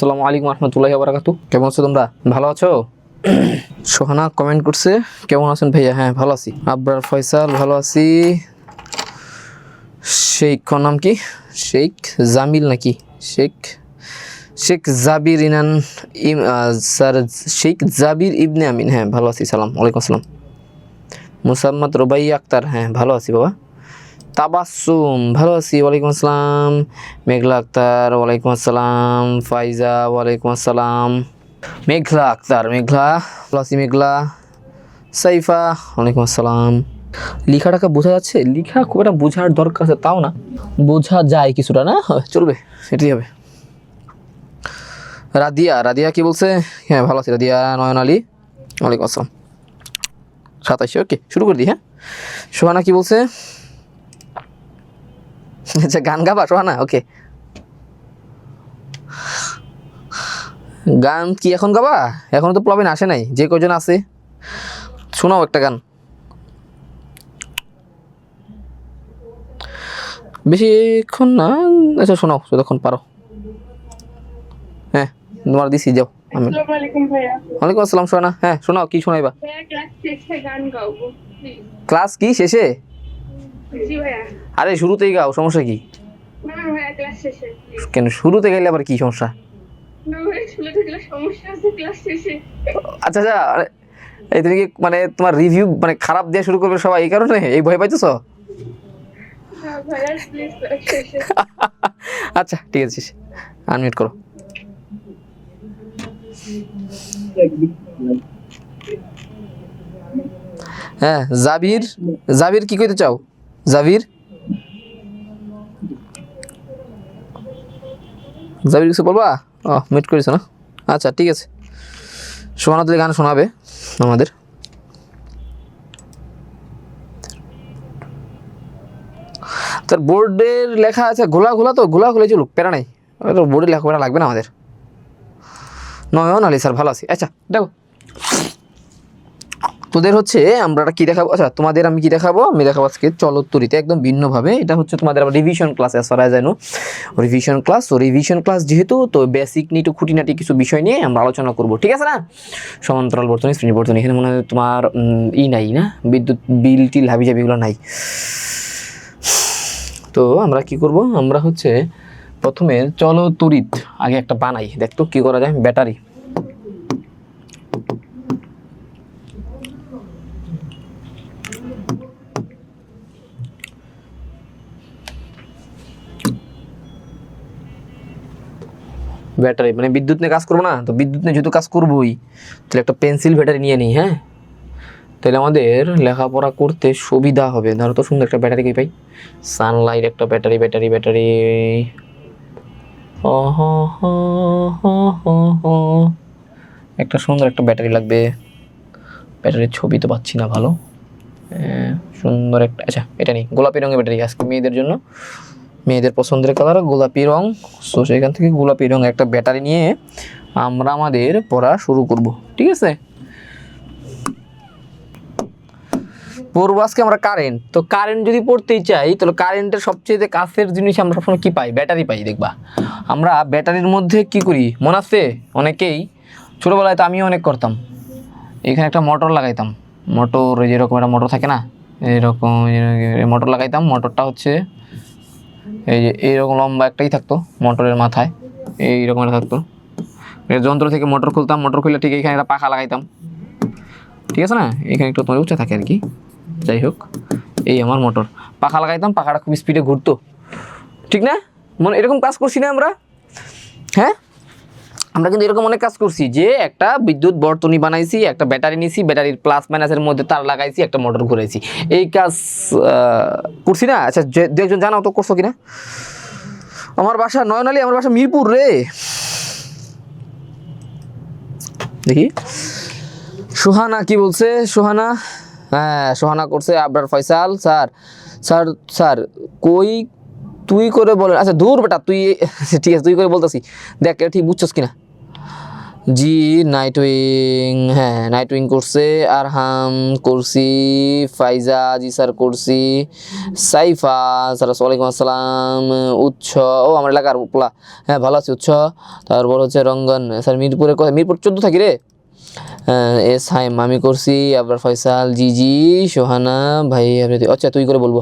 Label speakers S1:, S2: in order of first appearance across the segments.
S1: আসসালামু আলাইকুম রহমতুল্লাহি ওয়া বারাকাতুহু। কেমন আছো তোমরা? ভালো আছো? সোহানা কমেন্ট করছে, কেমন আছেন ভাইয়া? হ্যাঁ ভালো আছি। আবরার ফয়সাল, ভালো আছি। শেখ নাম কি? শেখ জামিল নাকি? শেখ শেখ জাবির ইনান স্যার, শেখ জাবির ইবনে আমিন। হ্যাঁ ভালো আছি, সালাম ওয়ালাইকুম আসসালাম। মুসাম্মদ রুবাই আক্তার, হ্যাঁ ভালো আছি বাবা। তাবাসসুম, ভালো আছি, ওয়ালাইকুম আসসালাম। মেঘলা আক্তার, ওয়ালাইকুম আসসালাম। ফাইজা, ওয়ালাইকুম আসসালাম। মেঘলা আক্তার, মেঘলা, ভালো আছি মেঘলা। সাইফা, ওয়ালাইকুম আসসালাম। লেখাটাকে বোঝা যাচ্ছে? লেখা খুব একটা বোঝার দরকার আছে তাও না, বোঝা যায় কিছুটা, না চলবে, এটাই হবে। রাদিয়া, রাদিয়া কি বলছে? হ্যাঁ ভালো আছি রাদিয়া। নয়ন আলী, ওয়ালাইকুম আসসালাম। 27, ওকে শুরু করে দিই। হ্যাঁ সোহানা কি বলছে? আচ্ছা গান গাবা সোহানা? ওকে, গান কি এখন গাবা? এখনো তো প্লাবিন আসে নাই, যে কয়জন আছে শোনাও একটা গান। বেশিক্ষণ না, আচ্ছা শোনাও যতক্ষণ পারো। হ্যাঁ তোমার দিছি, যাও।
S2: আসসালামু আলাইকুম ভাইয়া।
S1: ওয়ালাইকুম আসসালাম সোহানা। হ্যাঁ শোনাও, কি শোনাইবা?
S2: ভাইয়া ক্লাস শেষে গান গাবো প্লিজ।
S1: ক্লাস কি শেষে?
S2: জি ভাইয়া।
S1: আরে শুরুতেই গাও, সমস্যা কি?
S2: না ভাইয়া ক্লাস শেষে প্লিজ।
S1: কেন শুরুতে গাইলে আবার কি সমস্যা?
S2: না ভাইয়া শুনে থাকলে সমস্যা আছে ক্লাস শেষে।
S1: আচ্ছা আচ্ছা, এই তুমি কি মানে তোমার রিভিউ মানে খারাপ দেওয়া শুরু করবে সবাই, এই কারণে এই ভয় পাইতেছ?
S2: না ভাইয়া প্লিজ ক্লাস শেষে।
S1: আচ্ছা ঠিক আছে, আনমিউট করো। হ্যাঁ জাবির, জাবির কি কইতে চাও? জাবির, জাবির কিছু বলবা? ও মিউট করেছো না, আচ্ছা ঠিক আছে। সোহানা তাহলে গান শোনাবে আমাদের। তার বোর্ডের লেখা আছে ঘোলা ঘোলা, তো ঘোলা ঘোলা চলুক, প্যারা নাই, বোর্ডের লেখাপড়া লাগবে না আমাদের। নয়ন আলী স্যার, ভালো আছি। আচ্ছা দেখো তোদের হচ্ছে আমরা কি দেখাবো, আচ্ছা তোমাদের আমি কি দেখাবো, আমি দেখাবো আজকে চলত্তরিতে একদম ভিন্নভাবে। এটা হচ্ছে তোমাদের আবার revision class, as far as I know revision class. তো রিভিশন ক্লাস যেহেতু, তো বেসিক নিয়ে একটু খুঁটিনাটি কিছু বিষয় নিয়ে আমরা আলোচনা করব, ঠিক আছে না? সমান্তরাল বর্তনী, শ্রেণী বর্তনী, এখানে মনে হয় তোমার নাই না, বিদ্যুৎ বিল টিল হাবি জাবিগুলো নাই। তো আমরা কি করব, আমরা হচ্ছে প্রথমে চলতরিত আগে একটা বানাই, দেখতো কি করা যায়। ব্যাটারি, ব্যাটারি মানে বিদ্যুৎ নিয়ে কাজ করবো না, তো বিদ্যুৎ নিয়ে যেহেতু কাজ করবোই, তাহলে একটা পেন্সিল ব্যাটারি নিয়ে নিই। হ্যাঁ তাহলে আমাদের লেখাপড়া করতে সুবিধা হবে। ধরো তো সুন্দর একটা ব্যাটারি কি পাই, সানলাইট একটা ব্যাটারি, ব্যাটারি ব্যাটারি একটা সুন্দর একটা ব্যাটারি লাগবে। ব্যাটারির ছবি তো পাচ্ছি না ভালো, সুন্দর একটা, আচ্ছা এটা নেই, গোলাপি রঙের ব্যাটারি, আজকে মেয়েদের জন্য, মেয়েদের পছন্দের কালার গোলাপি রং। সো সেখান থেকে গোলাপি রঙের একটা ব্যাটারি নিয়ে আমরা আমাদের পড়া শুরু করব, ঠিক আছে? পড়বো আজকে আমরা কারেন্ট। তো কারেন্ট যদি পড়তেই চাই, তাহলে কারেন্টের সবচেয়ে কাছের জিনিস আমরা সবসময় কি পাই? ব্যাটারি পাই। দেখবা আমরা ব্যাটারির মধ্যে কি করি, মনে আছে অনেকেই, ছোটোবেলায় তো আমিও অনেক করতাম, এখানে একটা মোটর লাগাইতাম। মোটর যেরকম একটা মোটর থাকে না, এরকম মোটর লাগাইতাম। মোটরটা হচ্ছে এই যে এইরকম লম্বা একটাই থাকতো মোটরের মাথায়, এইরকম একটা থাকতো। যন্ত্র থেকে মোটর খুলতাম, মোটর খুলে ঠিক এখানে একটা পাখা লাগাইতাম, ঠিক আছে না? এখানে একটু তোমার উঁচা থাকে আর কি, যাই হোক এই আমার মোটর, পাখা লাগাইতাম, পাখাটা খুব স্পিডে ঘুরতো, ঠিক না? মনে এরকম কাজ করছি না আমরা? হ্যাঁ আমরা কিন্তু এরকম অনেক কাজ করছি, যে একটা বিদ্যুৎ বর্তনী বানাইছি, একটা ব্যাটারি নিছি, ব্যাটারির প্লাস মাইনাসের মধ্যে তার লাগাইছি, একটা মোটর ঘুরাইছি, এই কাজ করছি না? আচ্ছা দু একজন জানাও তো করছো কিনা। আমার বাসা নয়নালী, আমার বাসা মিরপুর রে। দেখি সোহানা কি বলছে। সোহানা, হ্যাঁ সোহানা করছে। Abrar Faisal, sir sir sir কই তুই করে বলে, আচ্ছা দূর বেটা তুই, ঠিক আছে তুই করে বলতেছি, দেখ এটা ঠিক বুঝছস কিনা। জি নাইটউইং, হ্যাঁ নাইটউইং করছে, আরহাম করছি, ফাইজা জি স্যার করছি, সাইফা স্যার ওয়ালাইকুম আসসালাম, উৎস ও আমার এলাকার পোলা, হ্যাঁ ভালো আছে উৎস। তারপর হচ্ছে রঙ্গন স্যার মিরপুরে কোথায়, মিরপুর 14 থাকি রে। এস হাইম আমি করছি, আবরার ফয়সাল, জিজি, সোহানা ভাই আপনি আচ্ছা তুই করে বলবো,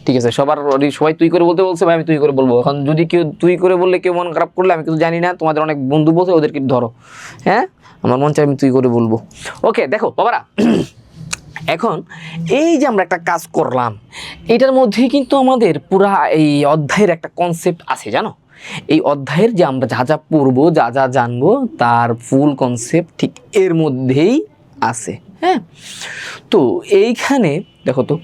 S1: ঠিক আছে সবার সবাই তুই করে বলতে বলছে ভাই, আমি তুই করে বলবো। এখন যদি কেউ তুই করে বললে কেউ মন খারাপ করলে, আমি কিন্তু জানি না, তোমাদের অনেক বন্ধু বলছে ওদেরকে ধরো, হ্যাঁ আমার মন চাই আমি তুই করে বলবো। ওকে দেখো বাবারা, এখন এই যে আমরা একটা কাজ করলাম, এটার মধ্যেই কিন্তু আমাদের পুরা এই অধ্যায়ের একটা কনসেপ্ট আছে জানো। এই অধ্যায়ের যে আমরা যা যা পড়বো, যা যা জানবো, তার ফুল কনসেপ্ট ঠিক এর মধ্যেই আছে। হ্যাঁ, তো এইখানে দেখো তো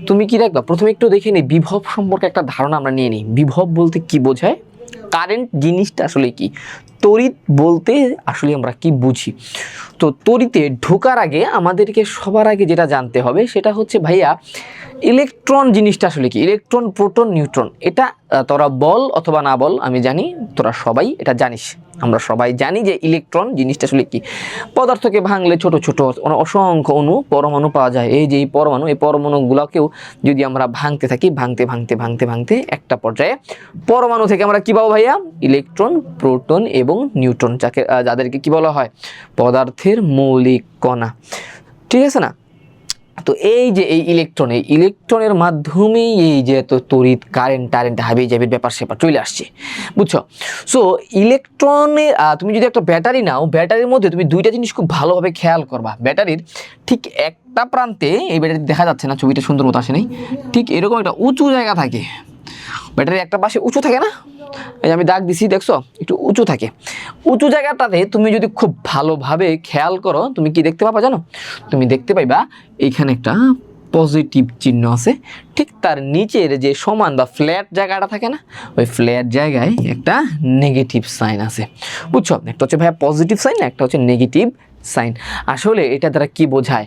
S1: তুমি কি দেখবা, প্রথমে একটু দেখে নিই বিভব সম্পর্কে একটা ধারণা আমরা নিয়ে নিই। বিভব বলতে কি বোঝায়, কারেন্ট জিনিসটা আসলে কি, তড়িৎ বলতে আসলে আমরা কি বুঝি। তো তড়িতে ঢোকার আগে আমাদেরকে সবার আগে যেটা জানতে হবে সেটা হচ্ছে ভাইয়া ইলেকট্রন জিনিসটা আসলে কি, ইলেকট্রন প্রোটন নিউট্রন, এটা তোরা বল অথবা না বল আমি জানি তোরা সবাই এটা জানিস, আমরা সবাই জানি যে ইলেকট্রন জিনিসটা আসলে কি। পদার্থকে ভাঙলে ছোট ছোট অসংখ্য অণু পরমাণু পাওয়া যায়। এই যে এই পরমাণু, এই পরমাণুগুলোকেও যদি আমরা ভাঙতে থাকি, ভাঙতে ভাঙতে ভাঙতে ভাঙতে একটা পর্যায়ে পরমাণু থেকে আমরা কি পাবো ভাইয়া, ইলেকট্রন, প্রোটন এবং নিউট্রন, যাদেরকে কি বলা হয়, পদার্থের মৌলিক কণা, ঠিক আছে না। তো এই যে এই ইলেকট্রন, এই ইলেকট্রনের মাধ্যমেই এই যে তো তড়িৎ কারেন্ট হাবি জাবির ব্যাপার স্যাপার চলে আসছে, বুঝছো। সো ইলেকট্রনে তুমি যদি একটা ব্যাটারি নাও, ব্যাটারির মধ্যে তুমি দুইটা জিনিস খুব ভালোভাবে খেয়াল করবা। ব্যাটারির ঠিক একটা প্রান্তে, এই ব্যাটারি দেখা যাচ্ছে না, ছবিটা সুন্দর মতো আসে নাই, ঠিক এরকম একটা উঁচু জায়গা থাকে। ব্যাটারি একটা পাশে উঁচু থাকে না, এই আমি দাগ দিছি দেখছো, একটু উঁচু থাকে। উঁচু জায়গাটাতে তুমি যদি খুব ভালোভাবে খেয়াল করো, তুমি কি দেখতে পাবা জানো, তুমি দেখতে পাইবা এইখানে একটা পজিটিভ চিহ্ন আছে, ঠিক তার নিচের যে সমান বা ফ্ল্যাট জায়গাটা থাকে না, ওই ফ্ল্যাট জায়গায় একটা নেগেটিভ সাইন আছে, বুঝছো। একটা হচ্ছে ভাইয়া পজিটিভ সাইন, একটা হচ্ছে নেগেটিভ সাইন। আসলে এটা দ্বারা কি বোঝায়,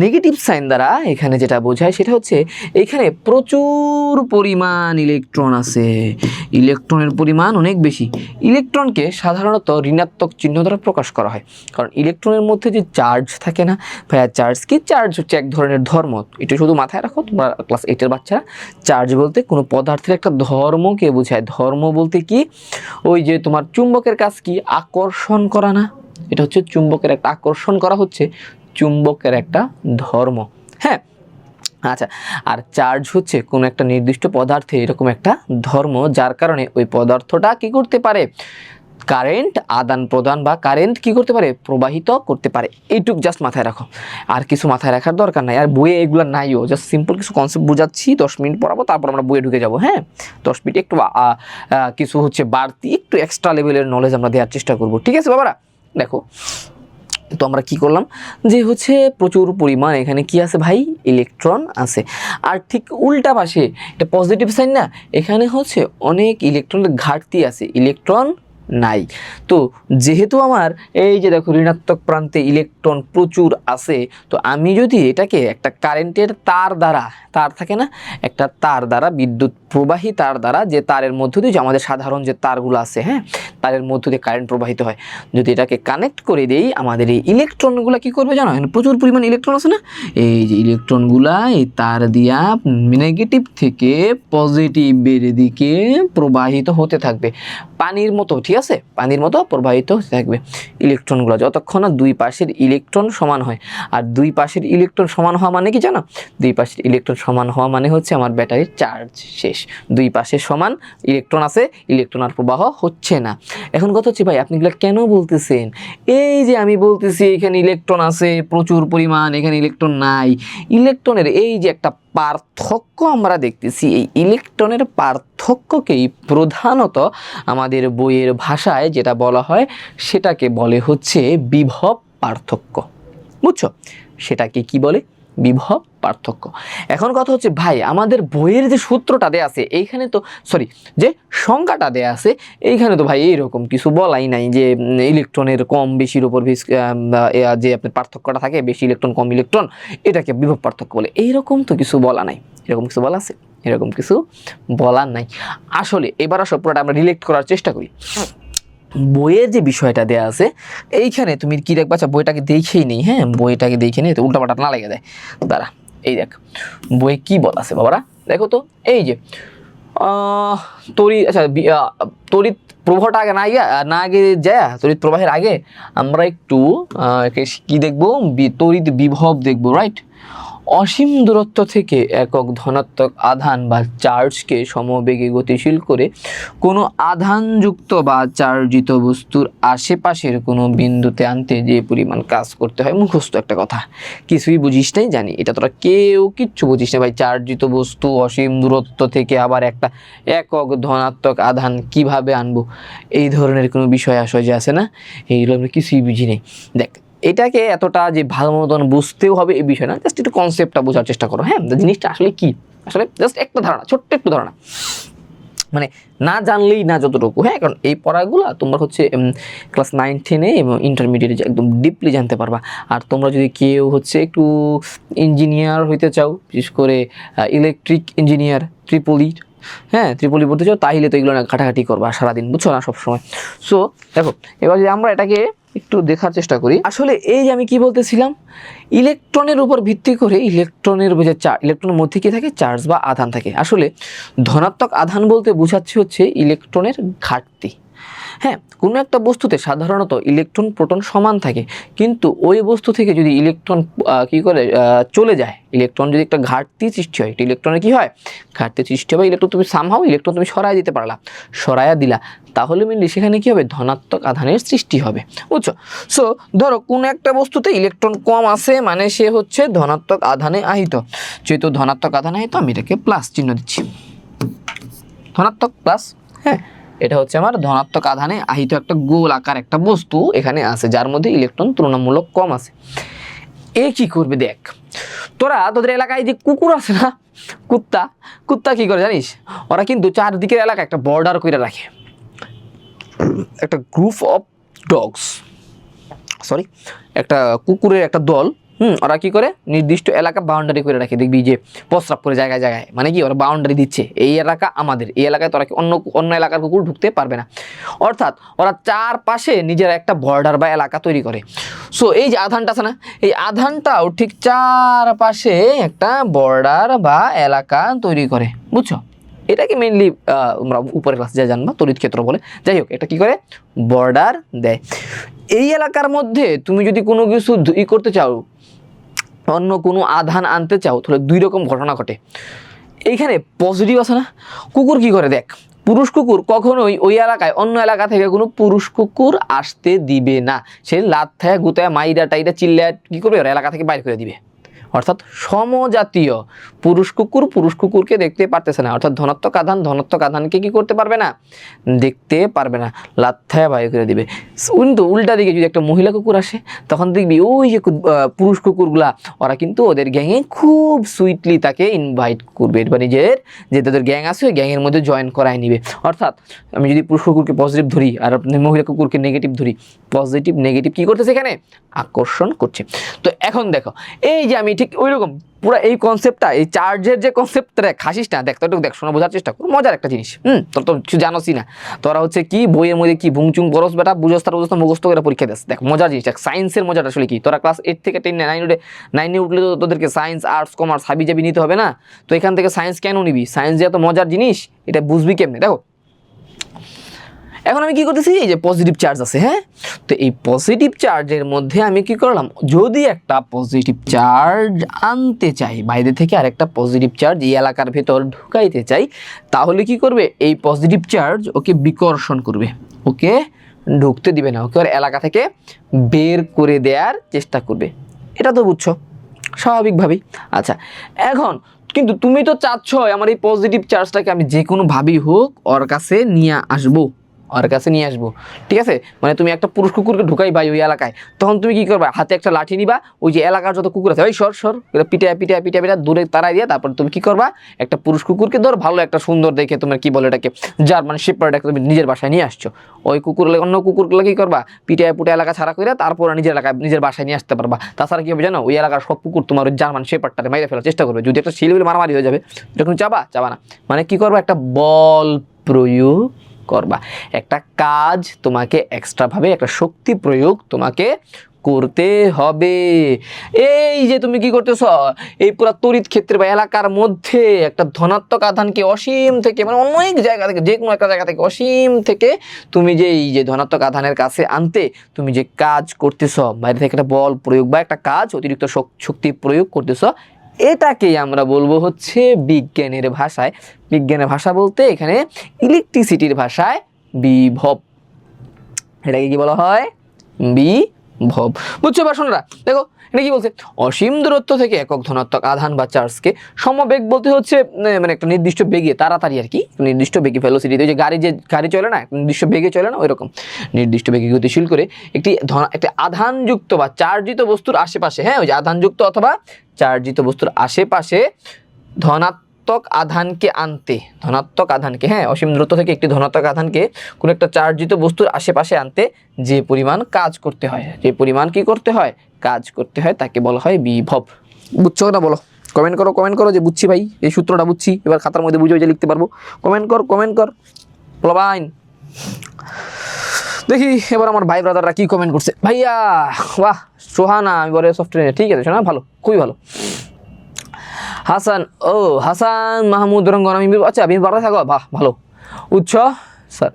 S1: নেগেটিভ সাইন দ্বারা এখানে যেটা বোঝায় সেটা হচ্ছে এখানে প্রচুর পরিমাণ ইলেকট্রন আছে, ইলেকট্রনের পরিমাণ অনেক বেশি। ইলেকট্রনকে সাধারণত ঋণাত্মক চিহ্ন দ্বারা প্রকাশ করা হয়, কারণ ইলেকট্রনের মধ্যে যে চার্জ থাকে না ভাইয়া, চার্জ কি, চার্জ হচ্ছে এক ধরনের ধর্ম। এটা শুধু মাথায় রাখো তোমরা ক্লাস 8-এর বাচ্চারা, চার্জ বলতে কোনো পদার্থের একটা ধর্মকে বোঝায়। ধর্ম বলতে কি, ওই যে তোমার চুম্বকের কাজ কি, আকর্ষণ করা না, এটা হচ্ছে চুম্বকের একটা আকর্ষণ করা হচ্ছে চুম্বকের একটা ধর্ম। হ্যাঁ আচ্ছা, আর চার্জ হচ্ছে কোনো একটা নির্দিষ্ট পদার্থে এরকম একটা ধর্ম, যার কারণে ওই পদার্থটা কি করতে পারে, কারেন্ট আদান প্রদান বা কারেন্ট কি করতে পারে, প্রবাহিত করতে পারে। এইটুক জাস্ট মাথায় রাখো, আর কিছু মাথায় রাখার দরকার নাই। আর বইয়ে এগুলো নাইও, জাস্ট সিম্পল কিছু কনসেপ্ট বোঝাচ্ছি, 10 মিনিট পড়াবো, তারপর আমরা বইয়ে ঢুকে যাবো। হ্যাঁ 10 মিনিট একটু কিছু হচ্ছে বাড়তি একটু এক্সট্রা লেভেলের নলেজ আমরা দেওয়ার চেষ্টা করবো, ঠিক আছে বাবারা। দেখো তো আমরা কি করলাম, যে হচ্ছে প্রচুর পরিমাণ এখানে কি আছে ভাই, ইলেকট্রন আছে। আর ঠিক উল্টা পাশে এটা পজিটিভ সাইন না, এখানে হচ্ছে অনেক ইলেকট্রনের ঘাটতি আছে, ইলেকট্রন নাই। তো যেহেতু আমার এই যে দেখো ঋণাত্মক প্রান্তে ইলেকট্রন প্রচুর আছে, তো আমি যদি এটাকে একটা কারেন্টের তার দ্বারা, তার থাকে না একটা তার দ্বারা, বিদ্যুৎ প্রবাহী তার দ্বারা, যে তারের মধ্য দিয়ে, যে আমাদের সাধারণ যে তারগুলো আছে, হ্যাঁ তারের মধ্য দিয়ে কারেন্ট প্রবাহিত হয়, যদি এটাকে কানেক্ট করে দেই, আমাদের এই ইলেকট্রনগুলো কি করবে জানো, প্রচুর পরিমাণ ইলেকট্রন আছে না, এই যে ইলেকট্রনগুলা এই তার দিয়া নেগেটিভ থেকে পজিটিভের দিকে প্রবাহিত হতে থাকবে, পানির মতো, ঠিক আছে, পানির মতো প্রবাহিত হতে থাকবে ইলেকট্রনগুলো, যতক্ষণ না দুই পাশের ইলেকট্রন সমান হয়। আর দুই পাশের ইলেকট্রন সমান হওয়া মানে কি জানো, দুই পাশের ইলেকট্রন সমান হওয়া মানে হচ্ছে আমার ব্যাটারির চার্জ শেষ, দুই পাশে সমান ইলেকট্রন আছে, ইলেকট্রন আর প্রবাহ হচ্ছে না। এখন কথা হচ্ছে ভাই আপনি এগুলো কেন বলতেছেন, এই যে আমি বলতেছি এখানে ইলেকট্রন আছে প্রচুর পরিমাণ, এখানে ইলেকট্রন নাই, ইলেকট্রনের এই যে একটা পার্থক্য আমরা দেখতেছি, এই ইলেকট্রনের পার্থক্যকেই প্রধানত আমাদের বইয়ের ভাষায় যেটা বলা হয় সেটাকে বলে হচ্ছে বিভব পার্থক্য, বুঝছো, সেটাকে কি বলে, বিভব পার্থক্য। এখন কথা হচ্ছে ভাই আমাদের বইয়ের যে সূত্রটা দেয়া আছে এইখানে তো, সরি যে সংখ্যাটা দেয়া আছে এইখানে তো ভাই এইরকম কিছু বলাই নাই যে ইলেকট্রনের কম বেশির উপর যে আপনার পার্থক্যটা থাকে, বেশি ইলেকট্রন কম ইলেকট্রন, এটাকে বিভব পার্থক্য বলে, এইরকম তো কিছু বলা নাই। এরকম কিছু বলা আছে, এরকম কিছু বলার নাই। আসলে এবার আসলে পুরোটা আমরা রিলেক্ট করার চেষ্টা করি। বইয়ের যে বিষয়টা দেয়া আছে এইখানে তুমি কি দেখবা, আচ্ছা বইটাকে দেখেই নেই, হ্যাঁ বইটাকে দেখে নেই তো উল্টাপাল্টা না লেগে যায়। দাঁড়া, এই দেখ বই কি বলা আছে বাবারা, দেখো তো এই যে তড়িৎ, আচ্ছা তড়িৎ প্রবাহটা আগে না আগে যায়, তড়িৎ প্রবাহের আগে আমরা একটু কি দেখবো, তড়িৎ বিভব দেখবো, রাইট। অসীম দূরত্ব থেকে একক ধনাত্মক আধান বা চার্জকে সমবেগে গতিশীল করে কোনো আধানযুক্ত বা চার্জিত বস্তুর আশেপাশের কোনো বিন্দুতে আনতে যে পরিমাণ কাজ করতে হয়, মুখস্থ একটা কথা, কিছুই বুঝিস নাই জানি, এটা তোরা কেউ কিচ্ছু বুঝিস না ভাই। চার্জিত বস্তু অসীম দূরত্ব থেকে আবার একটা একক ধনাত্মক আধান কিভাবে আনবো, এই ধরনের কোনো বিষয় আসে যে আছে না, এইগুলো আমরা কিছুই বুঝি নেই। দেখ এটাকে এতটা যে ভালো মতন বুঝতেও হবে এই বিষয় না, জাস্ট একটু কনসেপ্টটা বোঝার চেষ্টা করো, হ্যাঁ জিনিসটা আসলে কি, আসলে জাস্ট একটা ধারণা, ছোট্ট একটু ধারণা, মানে না জানলেই না যতটুকু, হ্যাঁ কারণ এই পড়াগুলো তোমরা হচ্ছে ক্লাস 9-10 এবং ইন্টারমিডিয়েটে একদম ডিপলি জানতে পারবা। আর তোমরা যদি কেউ হচ্ছে একটু ইঞ্জিনিয়ার হইতে চাও, বিশেষ করে ইলেকট্রিক ইঞ্জিনিয়ার ত্রিপলি পড়তে চাও, তাহলে তো এগুলো না ঘাটাঘাটি করবা সারাদিন, বুঝছো না সবসময়। সো দেখো এবার যদি আমরা এটাকে একটু দেখার চেষ্টা করি, আসলে এই যে আমি কি বলতেছিলাম, ইলেকট্রনের উপর ভিত্তি করে ইলেকট্রনের যে ইলেকট্রনের মধ্যে কি থাকে, চার্জ বা আধান থাকে। আসলে ধনাত্মক আধান বলতে বোঝাচ্ছে হচ্ছে ইলেকট্রনের ঘাটতি। হ্যাঁ, কোনো একটা বস্তুতে সাধারণত ইলেকট্রন প্রোটন সমান থাকে, কিন্তু ওই বস্তু থেকে যদি ইলেকট্রন কি করে চলে যায়, ইলেকট্রন যদি একটা ঘাটতি সৃষ্টি হয়, একটা ইলেকট্রনের কি হয়, ঘাটতি সৃষ্টি হবে, ইলেকট্রন তুমি সামহাও ইলেকট্রন তুমি সরাই দিতে পারলা, সরাইয়া দিলা, তাহলে মেনলি সেখানে কি হবে, ধনাত্মক আধানের সৃষ্টি হবে, বুঝছো। সো ধরো কোনো একটা বস্তুতে ইলেকট্রন কম আছে মানে সে হচ্ছে ধনাত্মক আধানে আহিত, যেহেতু ধনাত্মক আধানে আহিত আমি এটাকে প্লাস চিহ্ন দিচ্ছি, ধনাত্মক প্লাস, হ্যাঁ এটা হচ্ছে আমার ধনাত্মক আধানে আহিত একটা গোল আকার একটা বস্তু এখানে আছে, যার মধ্যে ইলেকট্রন তুলনামূলক কম আছে। এ কি করবে দেখ, তোদের এলাকায় যে কুকুর আছে না, কুত্তা কি করে জানিস, ওরা কিন্তু চারদিকের এলাকা একটা বর্ডার করে রাখে, একটা গ্রুপ অফ ডগস, সরি একটা কুকুরের একটা দল, ওরা কি করে নির্দিষ্ট এলাকা বাউন্ডারি করে রাখে, দেখবি যে প্রস্রাব করে জায়গায় জায়গায়, মানে কি ওরা বাউন্ডারি দিচ্ছে, এই এলাকা আমাদের, এই এলাকায় তোরা অন্য এলাকার কুকুর ঢুকতে পারবে না, অর্থাৎ ওরা চারপাশে নিজের একটা বর্ডার বা এলাকা তৈরি করে। সো এই যে আধানটা আছে না, এই আধানটাও ঠিক চারপাশে একটা বর্ডার বা এলাকা তৈরি করে, বুঝছো। এটাকে মেইনলি আমরা উপরের ক্লাসে যা জানবা তড়িৎ ক্ষেত্র বলে। যাই হোক, এটা কি করে বর্ডার দেয়। এই এলাকার মধ্যে তুমি যদি কোনো কিছু করতে চাও, অন্য কোনো আধান আনতে চাও, তাহলে দুই রকম ঘটনা ঘটে। এইখানে পজিটিভ আছে না, কুকুর কি করে দেখ, পুরুষ কুকুর কখনোই ওই এলাকায় অন্য এলাকা থেকে কোনো পুরুষ কুকুর আসতে দিবে না, সে লাথা গুতায় মাইরা টাইরা চিল্লা কি করবে, ওর এলাকা থেকে বাইর করে দিবে। অর্থাৎ সমজাতীয় পুরুষ কুকুরকে দেখতে পারতেছে না, অর্থাৎ ধনাত্মক আধানকে কি করতে পারবে না, দেখতে পারবে না, লাথা বাইর করে দিবে। কিন্তু উল্টা দিকে যদি একটা মহিলা কুকুর আসে, তখন দেখবি ওই যে পুরুষ কুকুরগুলা ওরা কিন্তু ওদের গ্যাংয়ে খুব সুইটলি তাকে ইনভাইট করবে, বা নিজের যে তাদের গ্যাং আছে ওই গ্যাংয়ের মধ্যে জয়েন করায় নিবে। অর্থাৎ আমি যদি পুরুষ কুকুরকে পজিটিভ ধরি আর মহিলা কুকুরকে নেগেটিভ ধরি, পজিটিভ নেগেটিভ কি করতেছে এখানে, আকর্ষণ করছে। তো এখন দেখো এই যে আমি ঠিক ওই রকম পুরো এই কনসেপ্টটা, এই চার্জের যে কনসেপ্টটা খাসিস না, দেখ তোর দেখ শোনা বোঝার চেষ্টা কর, মজার একটা জিনিস। তোর তো কিছু জানোসই না, তোরা হচ্ছে কি বইয়ের মধ্যে কি ভুংচুং বরস বেটা বুঝস্তার মুখস্থ করে পরীক্ষা দিস। দেখ মজার জিনিস, দেখ সায়েন্সের মজাটা আসলে কি, তোরা ক্লাস 8 থেকে 10 9 উঠলে তো তোদেরকে সায়েন্স আর্টস কমার্স হাবি জাবি নিতে হবে না, তো এখান থেকে সায়েন্স কেন নিবি, সায়েন্স যে এত মজার জিনিস এটা বুঝবি কেমনে। দেখো এখন আমি কি করতেছি, এই যে পজিটিভ চার্জ আছে, হ্যাঁ তো এই পজিটিভ চার্জের মধ্যে আমি কি করলাম, যদি একটা পজিটিভ চার্জ আনতে চাই বাইরে থেকে, আর একটা পজিটিভ চার্জ এই এলাকার ভেতর ঢুকাইতে চাই, তাহলে কি করবে, এই পজিটিভ চার্জ ওকে বিকর্ষণ করবে, ওকে ঢুকতে দিবে না, ওকে ওর এলাকা থেকে বের করে দেওয়ার চেষ্টা করবে। এটা তো বুঝছো স্বাভাবিকভাবেই। আচ্ছা এখন কিন্তু তুমি তো চাচ্ছ আমার এই পজিটিভ চার্জটাকে আমি যে কোনোভাবেই হোক ওর কাছে নিয়ে আসবো, ঠিক আছে। মানে তুমি একটা পুরুষ কুকুরকে ঢুকাই ভাই ওই এলাকায়, তখন তুমি কি করবা, হাতে একটা লাঠি নিবা, ওই যে এলাকার যত কুকুর আছে ওই সর পিটা দূরে তাড়াই দিয়া, তারপর তুমি কি করবা, একটা পুরুষ কুকুরকে ধর ভালো একটা সুন্দর দেখে তোমার কি বলে এটাকে জার্মান শেপার্ড একটা তুমি নিজের বাসায় নিয়ে আসছো, ওই অন্য কুকুরগুলো কি করবা, পিটায় এলাকা ছাড়া করে তারপর নিজের বাসায় নিয়ে আসতে পারবা। তাছাড়া কি হবে জানো, ওই এলাকার সব কুকুর তোমার ওই জার্মান শেপার্ডটারে মেরে ফেলার চেষ্টা করবে, যদি একটা শিলবিল মারামারি হয়ে যাবে, যখন চাবা না, মানে কি করবা, একটা বল প্রয়োগ করবা। একটা কাজ তোমাকে এক্সট্রাভাবে একটা শক্তি প্রয়োগ তোমাকে করতে হবে। এই যে তুমি কি করতেছ, এই পুরো তড়িৎ ক্ষেত্রে বা এলাকার মধ্যে একটা ধনাত্মক আধানকে অসীম থেকে মানে অনেক জায়গা থেকে, যে কোনো একটা জায়গা থেকে অসীম থেকে তুমি যে এই যে ধনাত্মক আধানের কাছে আনতে তুমি যে কাজ করতেছ, বাইরে থেকে একটা বল প্রয়োগ বা একটা কাজ অতিরিক্ত শক্তি প্রয়োগ করতেছ, এটাকেই আমরা বলবো হচ্ছে বিজ্ঞানের ভাষায়, বিজ্ঞানের ভাষা বলতে এখানে ইলেকট্রিসিটির ভাষায় বিভব। এটাকে কি বলা হয়? বিভব। বুঝছো এবার শোনরা, দেখো এটা কি বলছে, অসীম দূরত্ব থেকে একক ধনাত্মক আধান বা চার্জকে সমবেগ বলতে হচ্ছে মানে একটা নির্দিষ্ট বেগে, তাড়াতাড়ি আর কি, নির্দিষ্ট বেগে ভেলোসিটি, যে গাড়ি চলে না নির্দিষ্ট বেগে চলে না, ওইরকম নির্দিষ্ট বেগে গতিশীল করে একটি আধানযুক্ত বা চার্জিত বস্তুর আশেপাশে, হ্যাঁ ওই যে আধানযুক্ত অথবা চার্জিত বস্তুর আশেপাশে ধনাত্মক আধানকে আনতে, ধনাত্মক আধানকে, হ্যাঁ অসীম দূরত্ব থেকে একটি ধনাত্মক আধানকে কোনো একটা চার্জিত বস্তুর আশেপাশে আনতে যে পরিমাণ কাজ করতে হয়, যে পরিমাণ কি করতে হয়, কাজ করতে হয়, তাকে বলা হয় বিভব। বুঝছো না বলো? কমেন্ট করো যে বুঝছি ভাই, এই সূত্রটা বুঝছি, এবার খাতার মধ্যে বুঝে বুঝে লিখতে পারবো। কমেন্ট কর প্লবাইন। দেখি এবার আমার ভাই ব্রাদাররা কি কমেন্ট করছে। ভাইয়া বাহ, সোহানা আমি বলে সফটওয়্যার, ঠিক আছে শোনা, ভালো, খুবই ভালো। হাসান, ও হাসান মাহমুদ রঙ্গন, আমি আচ্ছা আমি বারো থাকো, বাহ ভালো। উৎস স্যার,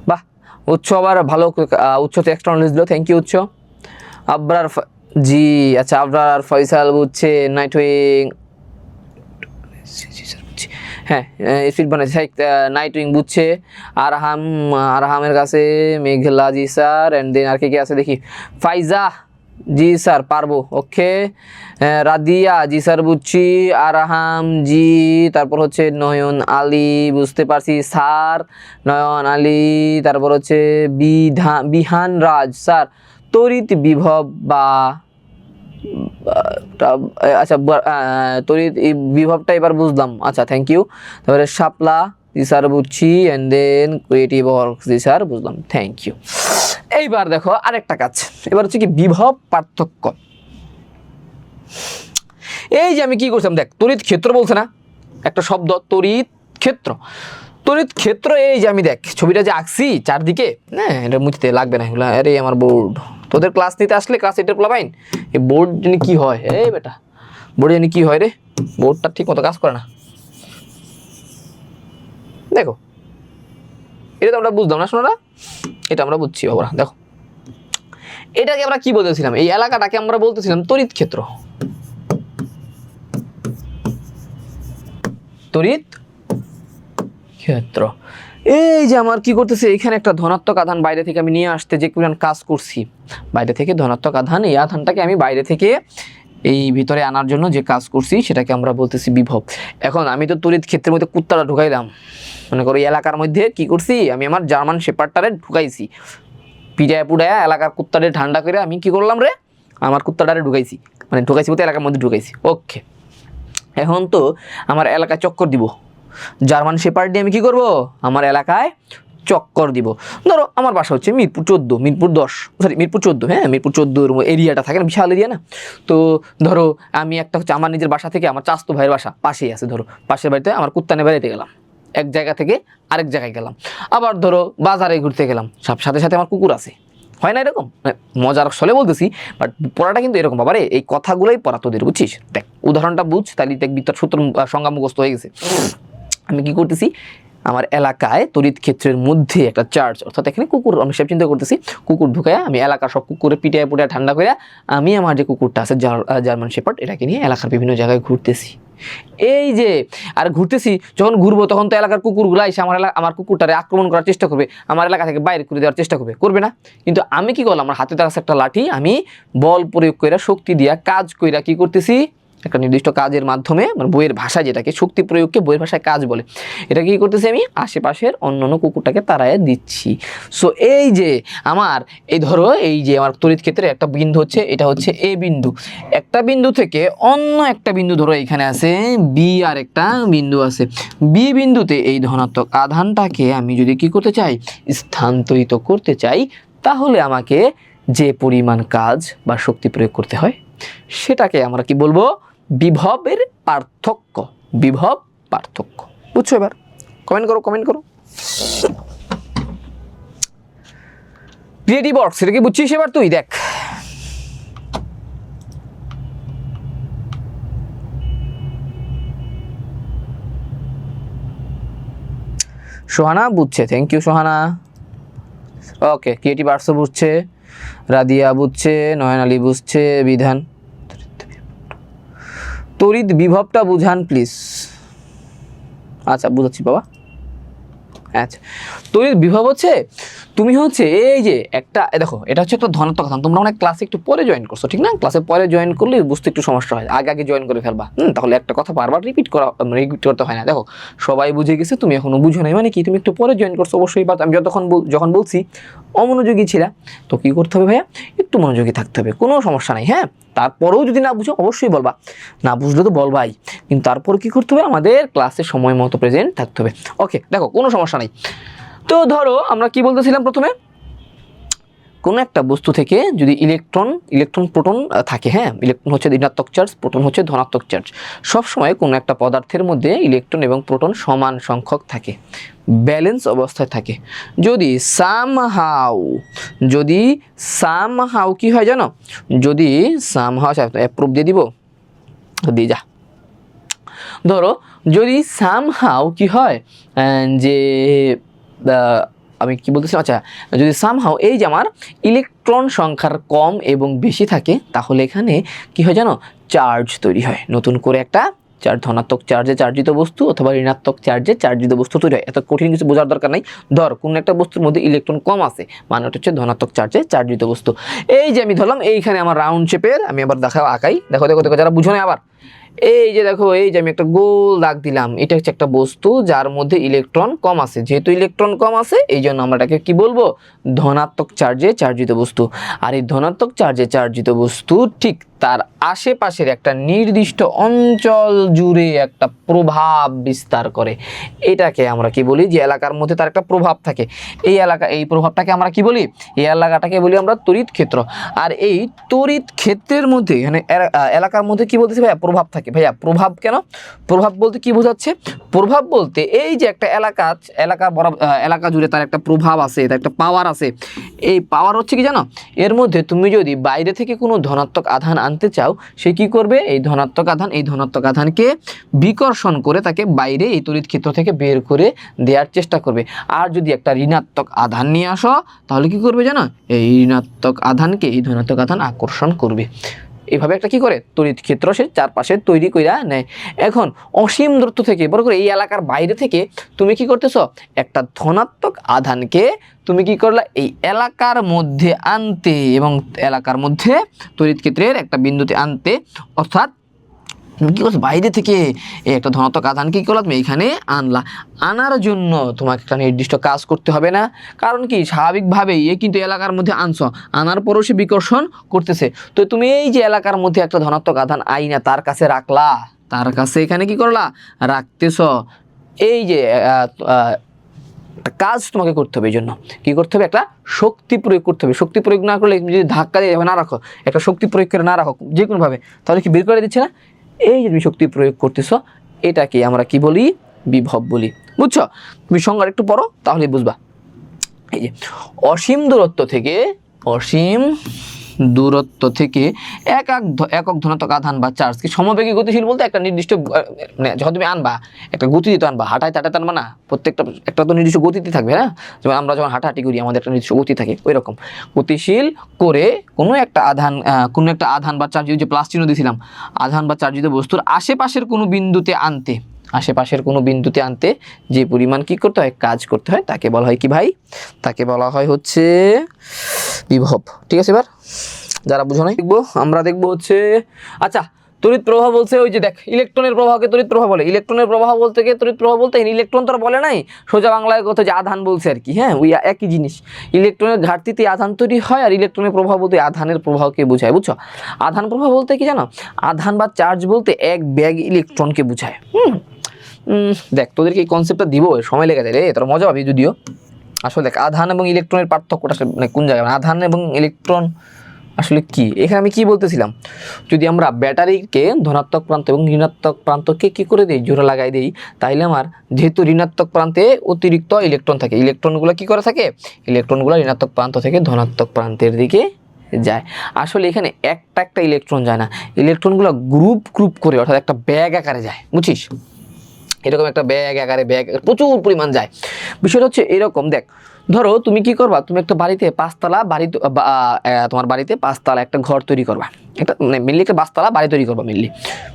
S1: বাহ উৎস আবার ভালো, উৎসতে এক্সট্রা নলেজ দিল, থ্যাংক ইউ উৎস। আবরার জি আচ্ছা, আবরার ফয়সাল বুঝছে, নাইটউইং, হ্যাঁ স্পিড বানাইছে, নাইট উইং বুঝছে। আরহামের কাছে মেঘলা জি স্যার, অ্যান্ড দেন আর কে আছে দেখি, ফাইজা জি স্যার পারবো, ওকে। রাদিয়া জি স্যার বুঝছি, আরহাম জি, তারপর হচ্ছে নয়ন আলী বুঝতে পারছি স্যার, নয়ন আলী, তারপর হচ্ছে বিহান রাজ স্যার, তড়িৎ বিভব বা আচ্ছা তড়িৎ বিভবটা এবার বুঝলাম, আচ্ছা থ্যাংক ইউ। তারপরে শাপলা জি স্যার বুঝছি, অ্যান্ড দেন ক্রিয়েটিভ ওয়ার্ক জি স্যার বুঝলাম, থ্যাংক ইউ। এইবার দেখো আরেকটা কাজ, এবার হচ্ছে কি বিভব পার্থক্য। এই যে আমি কি করছিলাম, দেখ তড়িৎ ক্ষেত্র বলছে না একটা শব্দ, তড়িৎ ক্ষেত্র, তড়িৎ ক্ষেত্র, এই যে আমি দেখ ছবিটা যে আঁকছি চারদিকে, হ্যাঁ এটা মুছতে লাগবে না এগুলো, আরে আমার বোর্ড, তোদের ক্লাস নিতে আসলে ক্লাস 8-এর প্লাবাইন, এই বোর্ড জানি কি হয়, এই বেটা বোর্ড জানি কি হয় রে, বোর্ডটা ঠিক মতো কাজ করে না। দেখো এটা তো আমরা বুঝলাম না শোনা, এটা আমরা বুঝছি বাবা। দেখো এটাকে আমরা কি বলতেছিলাম, এই এলাকাটাকে আমরা বলতেছিলাম তড়িৎ ক্ষেত্র, তড়িৎ ক্ষেত্র। এই যে আমার কি করতেছে, এখানে একটা ধনাত্মক আধান বাইরে থেকে আমি নিয়ে আসতে যে পরিমাণ কাজ করছি, বাইরে থেকে ধনাত্মক আধান, এই আধানটাকে আমি বাইরে থেকে এই ভিতরে আনার জন্য যে কাজ করছি সেটাকে আমরা বলতেছি বিভব। এখন আমি তো তড়িৎ ক্ষেত্রের মধ্যে কুত্তাটা ঢুকাইলাম, মনে করো এই এলাকার মধ্যে কি করছি, আমি আমার জার্মান শেপার্ডটারে ঢুকাইছি, পিটায় পুটায় এলাকার কুত্তারে ঠান্ডা করে আমি কি করলাম রে, আমার কুত্তাটারে ঢুকাইছি, মানে ঢুকাইছি বলতে এলাকার মধ্যে ঢুকাইছি, ওকে। এখন তো আমার এলাকায় চক্কর দিব, জার্মান শেপার্ড দিয়ে আমি কি করব, আমার এলাকায় চক্কর দিব। ধরো আমার বাসা হচ্ছে মিরপুর 14, মিরপুর 10, সরি মিরপুর 14, হ্যাঁ মিরপুর 14 এরিয়াটা থাকে না, বিশাল এরিয়া না। তো ধরো আমি একটা হচ্ছে আমার নিজের বাসা থেকে আমার চাচতো ভাইয়ের বাসা পাশেই আছে, ধরো পাশের বাড়িতে আমার কুত্তা নিয়ে বেড়াইতে গেলাম, এক জায়গা থেকে আরেক জায়গায় গেলাম, আবার ধরো বাজারে ঘুরতে গেলাম, সাথে সাথে আমার কুকুর আছে, হয় না এরকম, মজার ছলে বলতেছি, বাট পড়াটা কিন্তু এরকম বাবা রে, এই কথাগুলোই পড়া তোদের, বুঝছিস? দেখ উদাহরণটা বুঝ, তাহলে দেখবি তোর সূত্র সংজ্ঞা মুখস্থ হয়ে গেছে। আমি কি করতেছি, আমার এলাকায় তড়িৎ ক্ষেত্রের মধ্যে একটা চার্জ, অর্থাৎ এখানে কুকুর আমি সব চিন্তা করতেছি, কুকুর ঢুকায়া আমি এলাকার সব কুকুরে পিটায় পুটায় ঠান্ডা করে আমি আমার যে কুকুরটা আছে জার্মান শেপার্ড, এটাকে নিয়ে এলাকার বিভিন্ন জায়গায় ঘুরতেছি। এই যে আর ঘুরতেছি, যখন ঘুরবো তখন তো এলাকার কুকুরগুলো এসে আমার কুকুরটারে আক্রমণ করার চেষ্টা করবে, আমার এলাকা থেকে বাইরে করে দেওয়ার চেষ্টা করবে না? কিন্তু আমি কি করলাম, আমার হাতে থাকা একটা লাঠি, আমি বল প্রয়োগ করে শক্তি দিয়া কাজ কইরা কি করতেছি, একটা নির্দিষ্ট কাজের মাধ্যমে, মানে বইয়ের ভাষায় যেটাকে শক্তি প্রয়োগকে বইয়ের ভাষায় কাজ বলে, এটা কি করতেছি, আমি আশেপাশের অন্যান্য কুকুরটাকে তাড়াইয়া দিচ্ছি। সো এই যে আমার এই ধরো এই যে আমার তড়িৎ ক্ষেত্রে একটা বিন্দু হচ্ছে, এটা হচ্ছে এ বিন্দু, একটা বিন্দু থেকে অন্য একটা বিন্দু, ধরো এখানে আছে বি আর একটা বিন্দু আছে, বি বিন্দুতে এই ধনাত্মক আধানটাকে আমি যদি কি করতে চাই, স্থানান্তরিত করতে চাই, তাহলে আমাকে যে পরিমাণ কাজ বা শক্তি প্রয়োগ করতে হয় সেটাকে আমরা কি বলবো, বিভবের পার্থক্য, বিভব পার্থক্য। বুঝছো এবার? কমেন্ট করো কমেন্ট করো। ক্রিয়েটিভ ওয়ার্কস, এটা কি বুঝছিস এবার তুই? দেখ সোহানা বুঝছে, thank you Sohana. Okay, creative আর্টসও বুঝছে, রাদিয়া বুঝছে, নয়ন আলী বুঝছে, বিধান। তড়িৎ বিভবটা বুঝান প্লিজ। আচ্ছা বুঝাচ্ছি বাবা। আচ্ছা, তড়িৎ বিভব হচ্ছে, তুমি হচ্ছে এই যে একটা দেখো, এটা হচ্ছে একটা ধনাত্মক আধান। তোমরা অনেক ক্লাসে একটু পরে জয়েন করছো, ঠিক না? ক্লাসে পরে জয়েন করলে বুঝতে একটু সমস্যা হয়, আগে আগে জয়েন করে ফেলবা, তাহলে একটা কথা বারবার রিপিট করতে হয় না। দেখো সবাই বুঝে গেছে, তুমি এখনো বুঝো নাই, মানে কি তুমি একটু পরে জয়েন করছো অবশ্যই। বাট আমি যখন বলছি অমনোযোগী ছিলা, তো কি করতে হবে ভাইয়া? একটু মনোযোগী থাকতে হবে, কোনো সমস্যা নাই। হ্যাঁ, তারপরেও যদি না বুঝো অবশ্যই বলবা, না বুঝলে তো বলবাই, কিন্তু তারপর কি করতে হবে? আমাদের ক্লাসে সময় মতো প্রেজেন্ট থাকতে হবে। ওকে, দেখো কোনো সমস্যা নাই। তো ধরো আমরা কি বলতেছিলাম প্রথমে, কোনো একটা বস্তু থেকে যদি ইলেকট্রন প্রোটন থাকে, হ্যাঁ, ইলেকট্রন হচ্ছে ঋণাত্মক চার্জ, প্রোটন হচ্ছে ধনাত্মক চার্জ। সবসময় কোনো একটা পদার্থের মধ্যে ইলেকট্রন এবং প্রোটন সমান সংখ্যক থাকে, ব্যালেন্স অবস্থায় থাকে। যদি সামহাউ কি হয় জানো? যদি সামহাউ অ্যাপ্রুভ দিয়ে দিব, দিয়ে যা। ধরো যদি সামহাউ কি হয়, যে আমি কি বলতেছি, আচ্ছা যদি সামহাউ এই যে আমার ইলেকট্রন সংখ্যার কম এবং বেশি থাকে, তাহলে এখানে কি হয় জানো? চার্জ তৈরি হয়, নতুন করে একটা চার্জ, ধনাত্মক চার্জে চার্জিত বস্তু অথবা ঋণাত্মক চার্জে চার্জিত বস্তু তৈরি হয়। এত কঠিন কিছু বোঝার দরকার নাই। ধর কোনো একটা বস্তুর মধ্যে ইলেকট্রন কম আছে, মানে ওটা হচ্ছে ধনাত্মক চার্জে চার্জিত বস্তু। এই যে আমি ধরলাম এইখানে আমার রাউন্ড শেপের, আমি আবার দেখাও আঁকাই, দেখো দেখো দেখো, যারা বুঝো না আবার এই যে দেখো, এই যে আমি একটা গোল দাগ দিলাম, এটা হচ্ছে একটা বস্তু যার মধ্যে ইলেকট্রন কম আছে। যেহেতু ইলেকট্রন কম আছে, এই জন্য আমরা এটাকে কি বলবো? ধনাত্মক চার্জে চার্জিত বস্তু। আর এই ধনাত্মক চার্জে চার্জিত বস্তু ঠিক তার আশেপাশের একটা নির্দিষ্ট অঞ্চল জুড়ে একটা প্রভাব বিস্তার করে। এটাকে আমরা কি বলি? যে এলাকার মধ্যে তার একটা প্রভাব থাকে, এই প্রভাবটাকে আমরা কি বলি? এই এলাকাটাকে বলি আমরা তড়িৎ ক্ষেত্র। আর এই তড়িৎ ক্ষেত্রের মধ্যে এখানে এলাকার মধ্যে কি বলতেছি ভাইয়া? প্রভাব থাকে। ভাইয়া প্রভাব কেন? প্রভাব বলতে কি বোঝাচ্ছে? প্রভাব বলতে এই যে একটা এলাকা জুড়ে তার একটা প্রভাব আছে, তার একটা পাওয়ার আছে। এই পাওয়ার হচ্ছে কি জানো? এর মধ্যে তুমি যদি বাইরে থেকে কোনো ধনাত্মক আধান আনতে চাও, সে কি করবে? এই ধনাত্মক আধানকে বিকর্ষণ করে তাকে বাইরে এই তড়িৎ ক্ষেত্র থেকে বের করে দেওয়ার চেষ্টা করবে। আর যদি একটা ঋণাত্মক আধান নিয়ে আসো, তাহলে কি করবে জানো? এই ঋণাত্মক আধানকে এই ধনাত্মক আধান আকর্ষণ করবে। এইভাবে একটা কি করে? তড়িৎ ক্ষেত্র সে চারপাশে তৈরি কইরা নেয়। এখন অসীম দূরত্ব থেকে, বড় করে এই এলাকার বাইরে থেকে তুমি কি করতেছ? একটা ধনাত্মক আধানকে তুমি কি করলা? এই এলাকার মধ্যে আনতে, এবং এলাকার মধ্যে তড়িৎ ক্ষেত্রের একটা বিন্দুতে আনতে, অর্থাৎ তুমি কি করছো? বাইরে থেকে এই একটা ধনাত্মক আধান কি করলা? তুমি এইখানে আনলা। আনার জন্য তোমাকে একটা নির্দিষ্ট কাজ করতে হবে না, কারণ কি স্বাভাবিকভাবেই এ কিন্তু এলাকার মধ্যে আনছো, আনার পরও সে বিকর্ষণ করতেছে। তো তুমি এই যে এলাকার মধ্যে একটা ধনাত্মক আধান আইনা তার কাছে রাখলা, তার কাছে এখানে কি করলা? রাখতেছ। এই যে একটা কাজ তোমাকে করতে হবে, এই জন্য কি করতে হবে? একটা শক্তি প্রয়োগ করতে হবে। শক্তি প্রয়োগ না করলে, যদি ধাক্কা দিয়ে না রাখো, একটা শক্তি প্রয়োগ করে না রাখো যে কোনোভাবে, তাহলে কি বের করে দিচ্ছে না? এই যে তুমি শক্তি প্রয়োগ করতেছো, এটাকে আমরা কি বলি? বিভব বলি। বুঝছো? তুমি সংজ্ঞা একটু পড়ো, তাহলে বুঝবা। এই যে অসীম দূরত্ব থেকে একক ধনাত্মক আধান বা চার্জ কি সমবেগে গতিশীল বলতে একটা নির্দিষ্ট, মানে যখন তুমি আনবা একটা গতিতে আনবা, হাঁটায় আনবা না, প্রত্যেকটা একটা তো নির্দিষ্ট গতিতে থাকবে, হ্যাঁ? যেমন আমরা যখন হাঁটাহাঁটি করি আমাদের একটা নির্দিষ্ট গতি থাকে, ওই রকম গতিশীল করে কোনো একটা আধান বা চার্জ, যে প্লাস চিহ্ন দিয়েছিলাম, আধান বা চার্জিত বস্তুর আশেপাশের কোনো বিন্দুতে আনতে যে পরিমাণ কি করতে হয়? কাজ করতে হয়, তাকে বলা হয় কি ভাই? তাকে বলা হয় হচ্ছে বিভব। ঠিক আছে, এবার যারা বুঝো নাই আমরা দেখবো হচ্ছে, আচ্ছা তড়িৎ প্রবাহ বলছে, ওই যে দেখ ইলেকট্রনের প্রবাহকে তড়িৎ প্রবাহ বলে। ইলেকট্রনের প্রবাহ বলতে গিয়ে তড়িৎ প্রবাহ বলতে ইলেকট্রন তো আর বলে নাই, সোজা বাংলায় কথা যে আধান বলছে আর কি। হ্যাঁ, ওই একই জিনিস। ইলেকট্রনের ঘাটতিতে আধান তৈরি হয়, আর ইলেকট্রনের প্রবাহ বলতে আধানের প্রবাহকে বোঝায়। বুঝছো? আধান প্রবাহ বলতে কি জানো? আধান বা চার্জ বলতে এক ব্যাগ ইলেকট্রনকে বোঝায়। দেখ তোদেরকে এই কনসেপ্টটা দিব, সময় লেগে যায় রে, তোরা মজা পাবি যদিও। আসলে দেখ আধান এবং ইলেকট্রনের পার্থক্যটা মানে কোন জায়গায়? আধান এবং ইলেকট্রন আসলে কি এখানে আমি কি বলতেছিলাম, যদি আমরা ব্যাটারিকে ধনাত্মক প্রান্ত এবং ঋণাত্মক প্রান্তকে কি করে দিই, জোড়া লাগাই দিই, তাইলে আমার যেহেতু ঋণাত্মক প্রান্তে অতিরিক্ত ইলেকট্রন থাকে, ইলেকট্রনগুলো কি করে থাকে, ইলেকট্রনগুলো ঋণাত্মক প্রান্ত থেকে ধনাত্মক প্রান্তের দিকে যায়। আসলে এখানে একটা একটা ইলেকট্রন যায় না, ইলেকট্রনগুলো গ্রুপ গ্রুপ করে অর্থাৎ একটা ব্যাগ আকারে যায়, বুঝছিস, এরকম একটা ব্যাগ আকারে প্রচুর পরিমাণ যায়। বিষয়টা হচ্ছে এরকম, দেখ ধরো তুমি কি করবা, তুমি একটা বাড়িতে পাঁচতলা বাড়ি তোমার বাড়িতে পাঁচতলা একটা ঘর তৈরি করবা, একটা মানে মেনলি একটা পাঁচতলা বাড়ি তৈরি করবা, মেনলি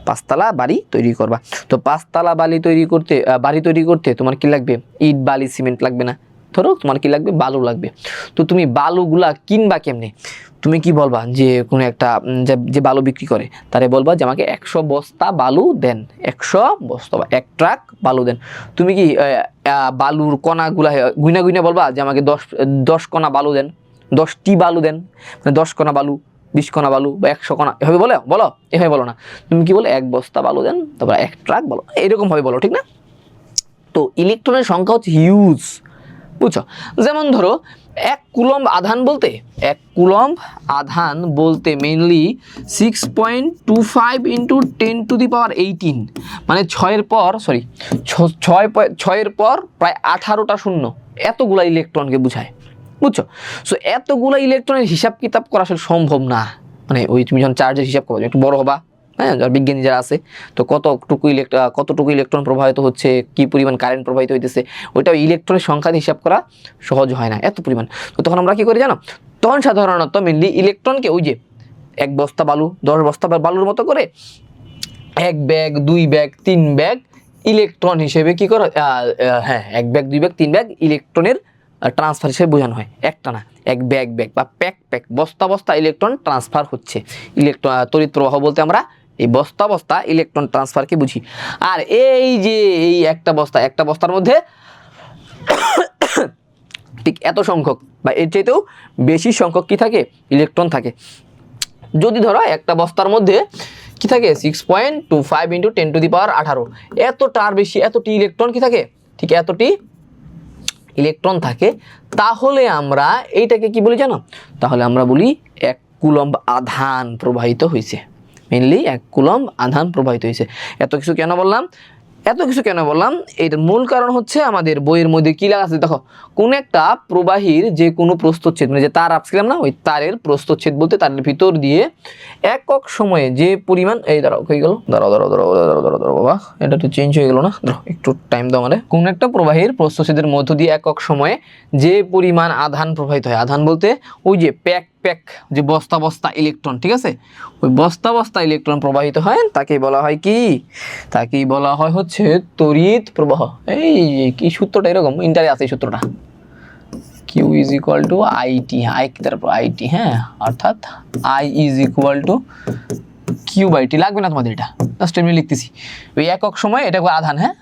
S1: পাঁচতলা বাড়ি তৈরি করবা। তো পাঁচতলা বাড়ি তৈরি করতে তোমার কি লাগবে, ইট বালি সিমেন্ট লাগবে না, ধরো তোমার কি লাগবে, বালু লাগবে। তো তুমি বালুগুলা কিনবা কেমনে, তুমি কি বলবা যে কোনো একটা যে বালু বিক্রি করে তারে বলবা যে আমাকে 100 বস্তা বালু দেন, 100 বস্তা বা 1 ট্রাক বালু দেন। তুমি কি বালুর কণাগুলা গুইনা গুইনা বলবা যে আমাকে 10 কণা বালু দেন, 10টি বালু দেন, মানে 10 কণা বালু, 20 কণা বালু বা 100 কণা, এভাবে বলো এভাবে বলো না, তুমি কি বলো 1 বস্তা বালু দেন, তারপর 1 ট্রাক বালু, এরকম ভাবে বলো, ঠিক না? তো ইলেকট্রনের সংখ্যা হচ্ছে হিউজ, বুঝছো। যেমন ধরো 1 কুলম্ব আধান বলতে মেইনলি 6.25 ইন্টু 10⁸18, মানে 6 এর পর প্রায় 18টা শূন্য, এতগুলা ইলেকট্রনকে বোঝায়, বুঝছো। সো এতগুলা ইলেকট্রনের হিসাব কিতাব করা আসলে সম্ভব না, মানে ওই তুমি যখন চার্জের হিসাব করো একটু বড় হবা, হ্যাঁ, যারা বিজ্ঞানী যারা আছে, তো কতটুকু ইলেকট্রন প্রবাহিত হচ্ছে, কি পরিমাণ কারেন্ট প্রবাহিত হইতেছে, ওইটা ইলেকট্রনের সংখ্যা দিয়ে হিসাব করা সহজ হয় না, এত পরিমাণ। তো তখন আমরা কি করি জানো, তখন সাধারণত মেনলি ইলেকট্রনকে ওই যে 1 বস্তা বালু, 10 বস্তা বালুর মতো করে 1 ব্যাগ 2 ব্যাগ 3 ব্যাগ ইলেকট্রন হিসেবে কি করা, হ্যাঁ 1 ব্যাগ 2 ব্যাগ 3 ব্যাগ ইলেকট্রনের ট্রান্সফার হিসেবে বোঝানো হয়, একটা না, 1 ব্যাগ বা প্যাক বস্তা ইলেকট্রন ট্রান্সফার হচ্ছে। তড়িৎ প্রবাহ বলতে আমরা এই বস্তা ইলেকট্রন ট্রান্সফারকে বুঝি। আর এই যে এই একটা বস্তার মধ্যে ঠিক এত সংখ্যক বা এর চাইতেও বেশি সংখ্যক কি থাকে, ইলেকট্রন থাকে। যদি ধরো একটা বস্তার মধ্যে কি থাকে 6.25 ইন্টু 10⁸18, এতটি ইলেকট্রন কি থাকে, ঠিক এতটি ইলেকট্রন থাকে, তাহলে আমরা এইটাকে কি বলি জানো, তাহলে আমরা বলি 1 কুলম্ব আধান প্রবাহিত হয়েছে, মেনলি 1 কুলম্ব আধান প্রবাহিত হয়েছে। এত কিছু কেন বললাম, এর মূল কারণ হচ্ছে আমাদের বইয়ের মধ্যে কি লেখা আছে দেখো, কোন একটা প্রবাহীর যে কোনো প্রস্থচ্ছেদ, মানে যে তার আপছিলাম না, ওই তারের প্রস্থচ্ছেদ বলতে তারের ভিতর দিয়ে একক সময়ে যে পরিমাণ, এই দাঁড়াও হয়ে গেল, দাঁড়াও বাবা, এটা একটু চেঞ্জ হয়ে গেল না, দাঁড়াও একটু টাইম দাও আমাদের। কোন একটা প্রবাহীর প্রস্থচ্ছেদের মধ্য দিয়ে একক সময়ে যে পরিমাণ আধান প্রবাহিত হয়, আধান বলতে ওই যে প্যাক যে বস্তা ইলেকট্রন, ঠিক আছে, ওই বস্তা ইলেকট্রন প্রবাহিত হয়, তাকেই বলা হয় কি, তাকেই বলা হয় হচ্ছে তড়িৎ প্রবাহ। এই কি সূত্রটা এরকম ইন্টারে আছে, এই সূত্রটা Q is equal two IT, তারপর আইটি, হ্যাঁ, অর্থাৎ I is equal two Q/T, লাগবে না তোমাদের, এটা জাস্ট এমনি লিখতেছি, ওই একক সময় এটা আধান, হ্যাঁ,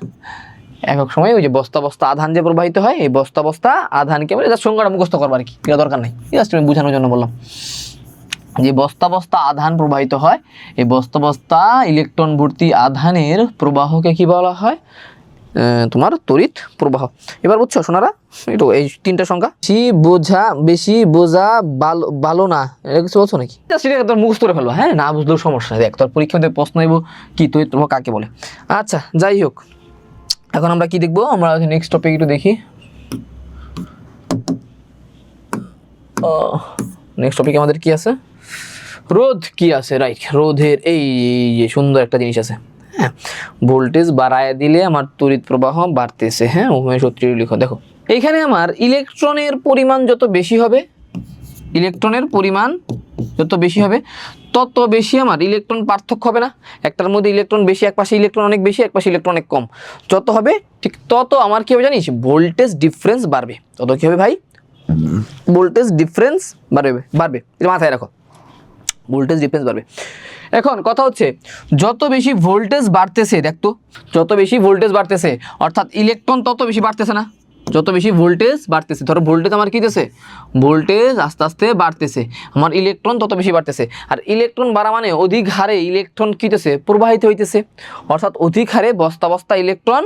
S1: একক সময় ওই যে বস্তা আধান যে প্রবাহিত হয়, এই বস্তা আধানকে আমরা জাস্ট সংজ্ঞাটা মুখস্থ করবো আর কি, এটা দরকার নাই, জাস্ট আমি বোঝানোর জন্য বললাম যে বস্তা আধান প্রবাহিত হয়, এই বস্তা ইলেকট্রন ভর্তি আধানের প্রবাহকে কি বলা হয়, তোমার তড়িৎ প্রবাহ। এবার বুঝছো সোনারা, একটু এই 3টা সংখ্যা, বেশি বোঝা ভালো না, এটা কিছু বলছো নাকি, সেটা তোর মুখস্থ করে ফেলবো, হ্যাঁ, না বুঝলেও সমস্যা নেই, দেখ তোর পরীক্ষাতে প্রশ্ন নেব কি তড়িৎ প্রবাহ কাকে বলে। আচ্ছা যাই হোক, এখন আমরা কি দেখবো, আমরা নেক্সট টপিক একটু দেখি। নেক্সট টপিক আমাদের কি আছে, রোধ কি আছে, রাইট, রোধের এই যে সুন্দর একটা জিনিস আছে, হ্যাঁ, ভোল্টেজ বাড়ায় দিলে আমার তড়িৎ প্রবাহ বাড়তেছে, হ্যাঁ, ওহমের সূত্র লিখো। দেখো এইখানে আমার ইলেকট্রনের পরিমাণ যত বেশি হবে, তত বেশি আমার ইলেকট্রন পার্থক্য হবে না, একটার মধ্যে ইলেকট্রন বেশি, এক পাশে ইলেকট্রন অনেক বেশি, এক পাশে ইলেকট্রন অনেক কম, যত হবে ঠিক তত আমার কি হবে জানিস, ভোল্টেজ ডিফারেন্স বাড়বে, তত কি হবে ভাই, ভোল্টেজ ডিফারেন্স বাড়বে, এটা মাথায় রাখো, ভোল্টেজ ডিফারেন্স বাড়বে। এখন কথা হচ্ছে যত বেশি ভোল্টেজ বাড়তেছে, দেখতো যত বেশি ভোল্টেজ বাড়তেছে অর্থাৎ ইলেকট্রন তত বেশি বাড়তেছে না, যত বেশি ভোল্টেজ বাড়তেছে, ধরো ভোল্টেজ আমার কি দিতেছে, ভোল্টেজ আস্তে আস্তে বাড়তেছে, আমার ইলেকট্রন তত বেশি বাড়তেছে, আর ইলেকট্রন বাড়া মানে অধিক হারে ইলেকট্রন কিতেছে প্রবাহিত হইতেছে, অর্থাৎ অধিক হারে বস্তা ইলেকট্রন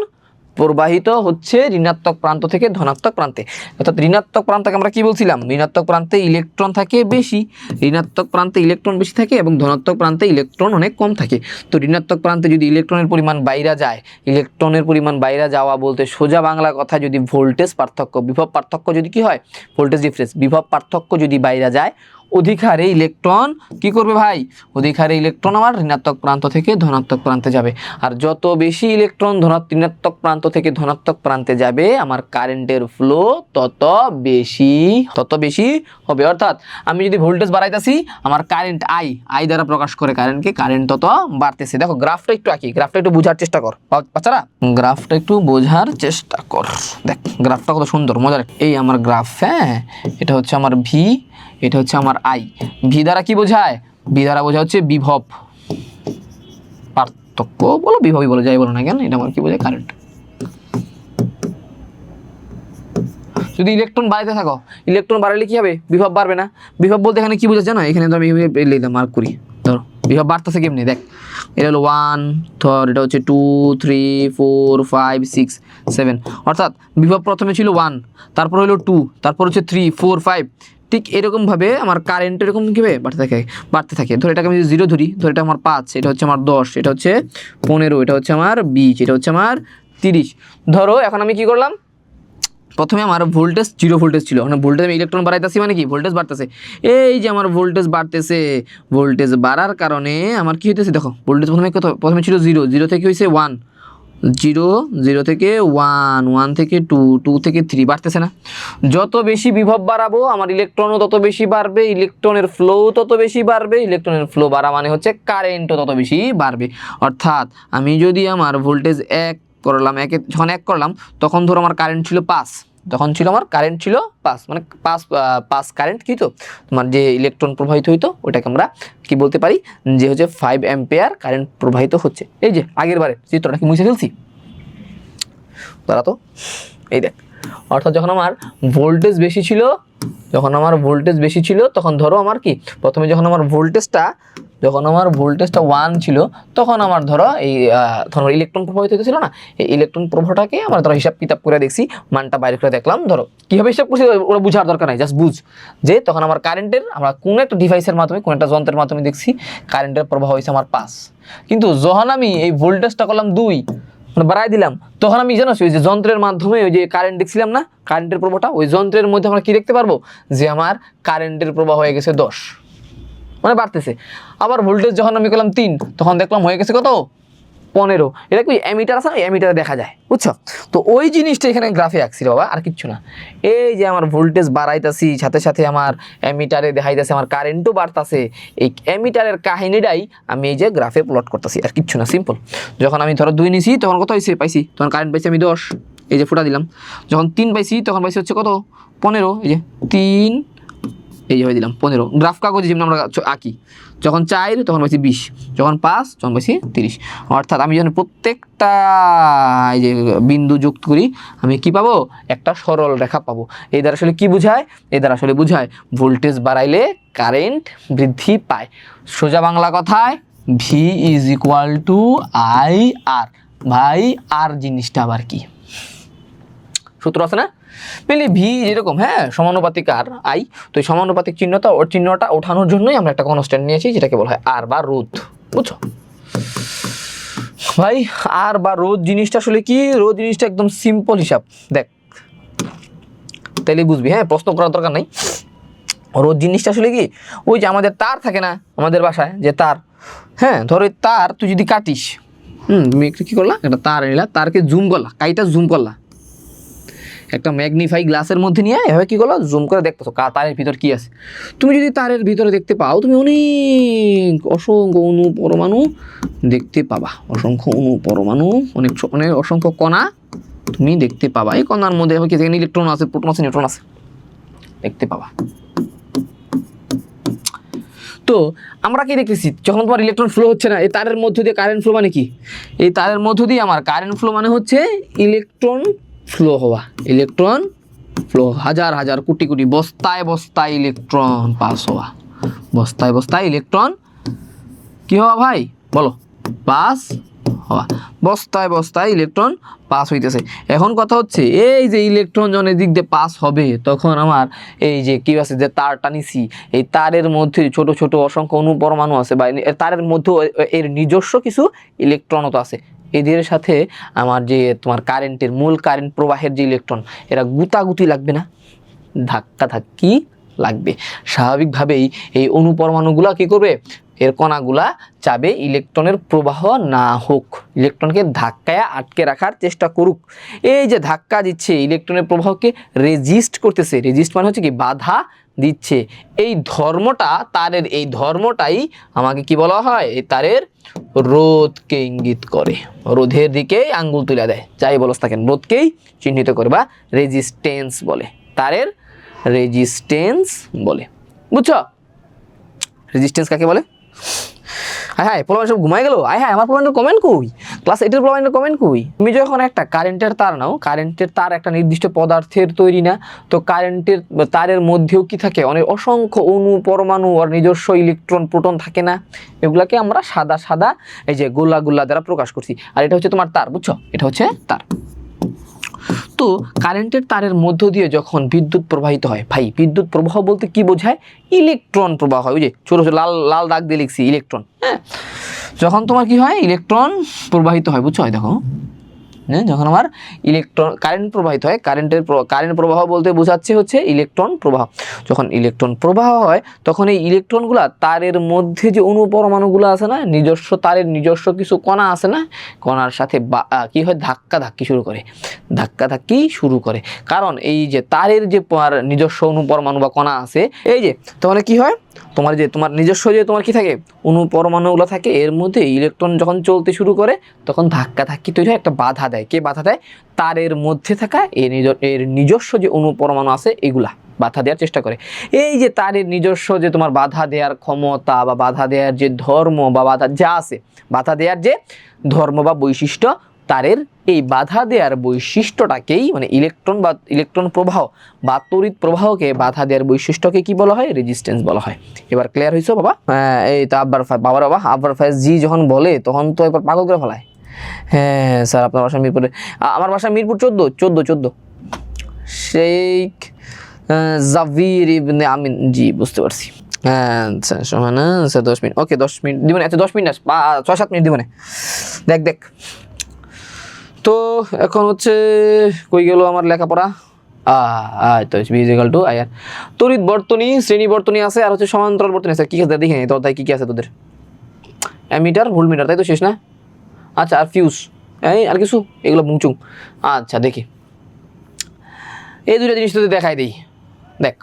S1: প্রবাহিত হচ্ছে ঋণাত্মক প্রান্ত থেকে ধনাত্মক প্রান্তে। অর্থাৎ ঋণাত্মক প্রান্তকে আমরা কি বলছিলাম, ঋণাত্মক প্রান্তে ইলেকট্রন থাকে বেশি, ঋণাত্মক প্রান্তে ইলেকট্রন বেশি থাকে এবং ধনাত্মক প্রান্তে ইলেকট্রন অনেক কম থাকে। তো ঋণাত্মক প্রান্তে যদি ইলেকট্রনের পরিমাণ বাইরে যায়, ইলেকট্রনের পরিমাণ বাইরে যাওয়া বলতে সোজা বাংলা কথা যদি ভোল্টেজ পার্থক্য, বিভব পার্থক্য যদি কি হয়, ভোল্টেজ ডিফারেন্স, বিভব পার্থক্য যদি বাইরে যায়, অধিক হারে ইলেকট্রন কি করবে ভাই, অধিক হারে ইলেকট্রন আমার ঋণাত্মক প্রান্ত থেকে ধনাত্মক প্রান্তে যাবে। আর যত বেশি ইলেকট্রন ঋণাত্মক প্রান্ত থেকে ধনাত্মক প্রান্তে যাবে, আমার কারেন্টের ফ্লো তত বেশি হবে। অর্থাৎ আমি যদি ভোল্টেজ বাড়াইতেছি, আমার কারেন্ট আই দ্বারা প্রকাশ করে কারেন্টকে, কারেন্ট তত বাড়তেছে। দেখো গ্রাফটা একটু আঁকি, গ্রাফটা একটু বোঝার চেষ্টা কর বাচ্চারা, গ্রাফটা একটু বোঝার চেষ্টা কর। দেখ গ্রাফটা কত সুন্দর মজার। এই আমার গ্রাফ, হ্যাঁ এটা হচ্ছে আমার ভি, এটা হচ্ছে আমার আই। ভি দ্বারা কি বোঝায়, ভি দ্বারা বোঝা হচ্ছে বিভব পার্থক্য, বলো বিভবই বলো, যাই বলো না কেন, এটা আমার কি বোঝায়, কারেন্ট। যদি ইলেকট্রন বাড়াইতে থাকো, ইলেকট্রন বাড়ালে কি হবে, বিভব বাড়বে না। বিভব বলতে এখানে কি বোঝাচ্ছে জানো, এখানে তো আমি মার্ক করি, ধরো বিভব বাড়তেছে কেমনি, দেখ এটা হলো 1, ধর এটা হচ্ছে 2, 3, 4, 5, 6, 7। অর্থাৎ বিভব প্রথমে ছিল 1, তারপর হলো 2, তারপর হচ্ছে 3, 4, 5। ঠিক এরকমভাবে আমার কারেন্ট এরকম কীভাবে বাড়তে থাকে। ধর এটাকে আমি যদি 0 ধরি, ধর এটা আমার 5, এটা হচ্ছে আমার 10, এটা হচ্ছে 15, এটা হচ্ছে আমার 20, এটা হচ্ছে আমার 30। ধরো এখন আমি কি করলাম, প্রথমে আমার ভোল্টেজ 0 ভোল্টেজ ছিল, মানে ভোল্টেজ আমি ইলেকট্রন বাড়াইতেছি মানে কি, ভোল্টেজ বাড়তেছে। এই যে আমার ভোল্টেজ বাড়তেছে, ভোল্টেজ বাড়ার কারণে আমার কি হইতেছে, দেখো ভোল্টেজ প্রথমে ছিল 0 থেকে হয়েছে 1, 0 থেকে 1, 1 থেকে 2, 2 থেকে 3, বাড়তেছে না। যত বেশি বিভব বাড়াবো আমার ইলেকট্রনও তত বেশি বাড়বে, ইলেকট্রনের ফ্লো তত বেশি বাড়বে, ইলেকট্রনের ফ্লো বাড়া মানে হচ্ছে কারেন্টও তত বেশি বাড়বে। অর্থাৎ আমি যদি আমার ভোল্টেজ 1 করলাম, যখন 1 করলাম, তখন ধরো আমার কারেন্ট ছিল 5, তখন ছিল আমার কারেন্ট ছিল 5, মানে 5 কারেন্ট কি, তো তোমার যে ইলেকট্রন প্রবাহিত হইতো ওটাকে আমরা কি বলতে পারি, যে হচ্ছে 5 অ্যাম্পিয়ার কারেন্ট প্রবাহিত হচ্ছে। এই যে আগের বারে চিত্রটা কি মুছে ফেলছি, তারা তো এই দেখ। অর্থাৎ যখন আমার ভোল্টেজ বেশি ছিল, তখন ধরো আমার কি, প্রথমে যখন আমার ভোল্টেজটা 1 ছিল, তখন আমার ধরো এই ধরো ইলেকট্রন প্রবাহিত হতেছিল না, এই ইলেকট্রন প্রবাহটাকে আমরা ধরো হিসাব কিতাব করে দেখছি, মানটা বাইরে করে দেখলাম। ধরো কীভাবে হিসাব করছি ওরা বোঝার দরকার নাই, জাস্ট বুঝ যে তখন আমার কারেন্টের, আমরা কোনো একটা ডিভাইসের মাধ্যমে, কোনো একটা যন্ত্রের মাধ্যমে দেখছি কারেন্টের প্রবাহ হয়েছে আমার 5। কিন্তু যখন আমি এই ভোল্টেজটা করলাম 2, মানে বাড়াই দিলাম, তখন আমি জানো ওই যে যন্ত্রের মাধ্যমে ওই যে কারেন্ট দেখছিলাম না, কারেন্টের প্রবাহটা, ওই যন্ত্রের মধ্যে আমরা কি দেখতে পারবো, যে আমার কারেন্টের প্রবাহ হয়ে গেছে 10, মানে বাড়তেছে। আবার ভোল্টেজ যখন আমি করলাম 3, তখন দেখলাম হয়ে গেছে কত, 15। এটা কি অ্যামিটার আছে না, অ্যামিটারে দেখা যায়, বুঝছো। তো ওই জিনিসটা এখানে গ্রাফে আঁকছি বাবা, আর কিচ্ছু না। এই যে আমার ভোল্টেজ বাড়াইতেছি, সাথে সাথে আমার অ্যামিটারে দেখাইতেছে আমার কারেন্টও বাড়তেছে, এই অ্যামিটারের কাহিনীটাই আমি এই যে গ্রাফে প্লট করতেছি, আর কিচ্ছু না, সিম্পল। যখন আমি ধরো 2 নিছি, তখন কত হয়েছে পাইছি, তখন কারেন্ট পাইছি আমি 10, এই যে ফুটা দিলাম। যখন 3 পাইছি, তখন পাইছি হচ্ছে কত, 15, এই যে 3, এই যে হয়ে দিলাম 15। গ্রাফ কাগজে যেমন আমরা আঁকি, যখন 4 তখন পাইছি 20, যখন 5 তখন পাইছি 30। অর্থাৎ আমি যখন প্রত্যেকটা এই যে বিন্দু যুক্ত করি, আমি কি পাবো, একটা সরল রেখা পাবো। এই দ্বারা আসলে কি বোঝায়, ভোল্টেজ বাড়াইলে কারেন্ট বৃদ্ধি পায়। সোজা বাংলা কথায় V is equal to I R. ভাই আর জিনিসটা আবার কি, সূত্র আছে না, পেলে ভি যেরকম, হ্যাঁ সমানুপাতিক আর আই, তো এই সমানুপাতিক চিহ্নটা ওঠানোর জন্যই আমরা একটা কনস্ট্যান্ট নিয়েছি, যেটাকে বলা হয় আর বা রোধ, বুঝছো ভাই। আর বা রোধ জিনিসটা আসলে কি, রোধ জিনিসটা একদম সিম্পল হিসাব, দেখ তাহলে বুঝবি, হ্যাঁ প্রশ্ন করার দরকার নাই। রোধ জিনিসটা আসলে কি, ওই যে আমাদের তার থাকে না আমাদের বাসায় যে তার, হ্যাঁ ধরো তার তুই যদি কাটিস, তুমি একটু কী করলা, একটা তার নিলা, তারকে জুম করলা, কাইটা জুম করলা, একটা ম্যাগনিফাই গ্লাসের মধ্যে নিয়ে এভাবে কী করলো, জুম করে দেখতেছো তারের ভিতর কি আছে। তুমি যদি তারের ভিতরে দেখতে পাও, তুমি অসংখ্য অণু পরমাণু দেখতে পাবা, অনেক অসংখ্য কণা তুমি দেখতে পাবা। এই কণার মধ্যে কি ইলেকট্রন আছে, প্রোটন আছে, নিউট্রন আছে, দেখতে পাবা। তো আমরা কি দেখতেছি, যখন তোমার ইলেকট্রন ফ্লো হচ্ছে না, এই তারের মধ্য দিয়ে কারেন্ট ফ্লো মানে কি, এই তারের মধ্য দিয়ে আমার কারেন্ট ফ্লো মানে হচ্ছে ইলেকট্রন ফ্লো হওয়া, হাজার হাজার কোটি কোটি বস্তায় বস্তায় ইলেকট্রন পাস হওয়া, বস্তায় বস্তায় ইলেকট্রন কি হওয়া ভাই বলো, পাস হওয়া, বস্তায় বস্তায় ইলেকট্রন পাস হইতেছে। এখন কথা হচ্ছে এই যে ইলেকট্রন যখন এদিক দিয়ে পাস হবে তখন আমার এই যে কি আছে যে তারটা নিছি, এই তারের মধ্যে ছোট ছোট অসংখ্য অনুপরমাণু আছে বা তারের মধ্যে এর নিজস্ব কিছু ইলেকট্রনও তো আছে। এদের সাথে আমার যে তোমার কারেন্টের মূল কারেন্ট প্রবাহের যে ইলেকট্রন এরা গুতাগুতি লাগবে না, ধাক্কা ধাক্কি লাগবে। স্বাভাবিকভাবেই এই অনুপরমাণুগুলা কি করবে, এর কণাগুলা চাবে ইলেকট্রনের প্রবাহ না হোক, ইলেকট্রনকে ধাক্কায় আটকে রাখার চেষ্টা করুক। এই যে ধাক্কা দিচ্ছে ইলেকট্রনের প্রবাহকে রেজিস্ট করতেছে, রেজিস্ট মানে হচ্ছে কি বাধা দিচ্ছে। এই ধর্মটা তারের, এই ধর্মটাই আমাকে কি বলা হয়, এই তারের রোধকে ইঙ্গিত করে, রোধের দিকে আঙ্গুল তুলে দেয়, যাই বলস থাকেন রোধকেই চিহ্নিত করে বা রেজিস্ট্যান্স বলে, তারের রেজিস্ট্যান্স বলে। বুঝছো রেজিস্ট্যান্স কাকে বলে? হ্যাঁ পোলাপান সব ঘুমাই গেল। হ্যাঁ আমার পোলাপানের কমেন্ট কই, ক্লাস 8 এর পোলাপানের কমেন্ট কই? তুমি যখন একটা কারেন্টের তার নাও, কারেন্টের তার একটা নির্দিষ্ট পদার্থের তৈরি না, তো কারেন্টের তারের মধ্যেও কি থাকে, অনেক অসংখ্য অণু পরমাণু আর নিজস্ব ইলেকট্রন প্রোটন থাকে না, এগুলাকে আমরা সাদা সাদা এই যে গোলা গোলা দ্বারা প্রকাশ করছি। আর এটা হচ্ছে তোমার তার, বুঝছো, এটা হচ্ছে তার। তো কারেন্টের তারের মধ্য দিয়ে যখন বিদ্যুৎ প্রবাহিত হয়, ভাই বিদ্যুৎ প্রবাহ বলতে কি বোঝায়, ইলেকট্রন প্রবাহ হয়। ওই যে ছোট ছোট লাল লাল দাগ দিয়ে লিখছি ইলেকট্রন, হ্যাঁ যখন তোমার কি হয় ইলেকট্রন প্রবাহিত হয়, বুঝছো, দেখো হ্যাঁ যখন আমার ইলেকট্রন কারেন্ট প্রবাহিত হয়, কারেন্ট প্রবাহ বলতে বোঝাচ্ছে হচ্ছে ইলেকট্রন প্রবাহ। যখন ইলেকট্রন প্রবাহ হয় তখন এই ইলেকট্রনগুলা তারের মধ্যে যে অনুপরমাণুগুলো আছে না, নিজস্ব তারের নিজস্ব কিছু কণা আছে না, কণার সাথে কি হয় ধাক্কি শুরু করে। কারণ এই যে তারের যে নিজস্ব অনুপরমাণু বা কণা আছে, এই যে তাহলে কি হয়, তোমার যে তোমার নিজস্ব যে তোমার কি থাকে অনুপরমাণুগুলো থাকে, এর মধ্যে ইলেকট্রন যখন চলতে শুরু করে তখন ধাক্কি তৈরি হয়, একটা বাধা দেয়। কে বাধা দেয়? তারের মধ্যে থাকা এর নিজস্ব যে অনুপরমাণু আছে এগুলা বাধা দেওয়ার চেষ্টা করে। এই যে তারের নিজস্ব যে তোমার বাধা দেওয়ার ক্ষমতা বা বাধা দেওয়ার যে ধর্ম বা বাধা যা আছে, বাধা দেওয়ার যে ধর্ম বা বৈশিষ্ট্য, তারের এই বাধা দেওয়ার বৈশিষ্ট্যটাকেই মানে ইলেকট্রন প্রবাহ বা তড়িৎ প্রবাহকে বাধা দেওয়ার বৈশিষ্ট্যকে কি বলা হয়? রেজিস্ট্যান্স বলা হয়। এবার ক্লিয়ার হয়েছে বাবা? এই তো আব্বার ফাইজ জি যখন বলে তখন তো এবার পাগল করে ফেলায়। হ্যাঁ স্যার আপনার বাসা মিরপুরে, আমার বাসা মিরপুর 14 শেখ জাভির ইবনে আমিন, জি বুঝতে পারছি। হ্যাঁ সমান 10 মিনিট, ওকে 10 মিনিট দিব না, 10 মিনিট না 6-7 মিনিট দিব না। দেখ তো এখন হচ্ছে কই গেল আমার লেখাপড়া। তো টু আয়ার তড়িৎ বর্তনী, শ্রেণী বর্তনী আছে, আর হচ্ছে সমান্তরাল বর্তনী আছে। কি আছে দেখে নি তো, তাই কি আছে তোদের? অ্যামিটার, ভোল্টমিটার, তাই তো, শেষ না? আচ্ছা আর ফিউজ, এই আর কিছু এগুলো মুচুং। আচ্ছা দেখি এই দুটো জিনিস তোদের দেখাই দিই। দেখ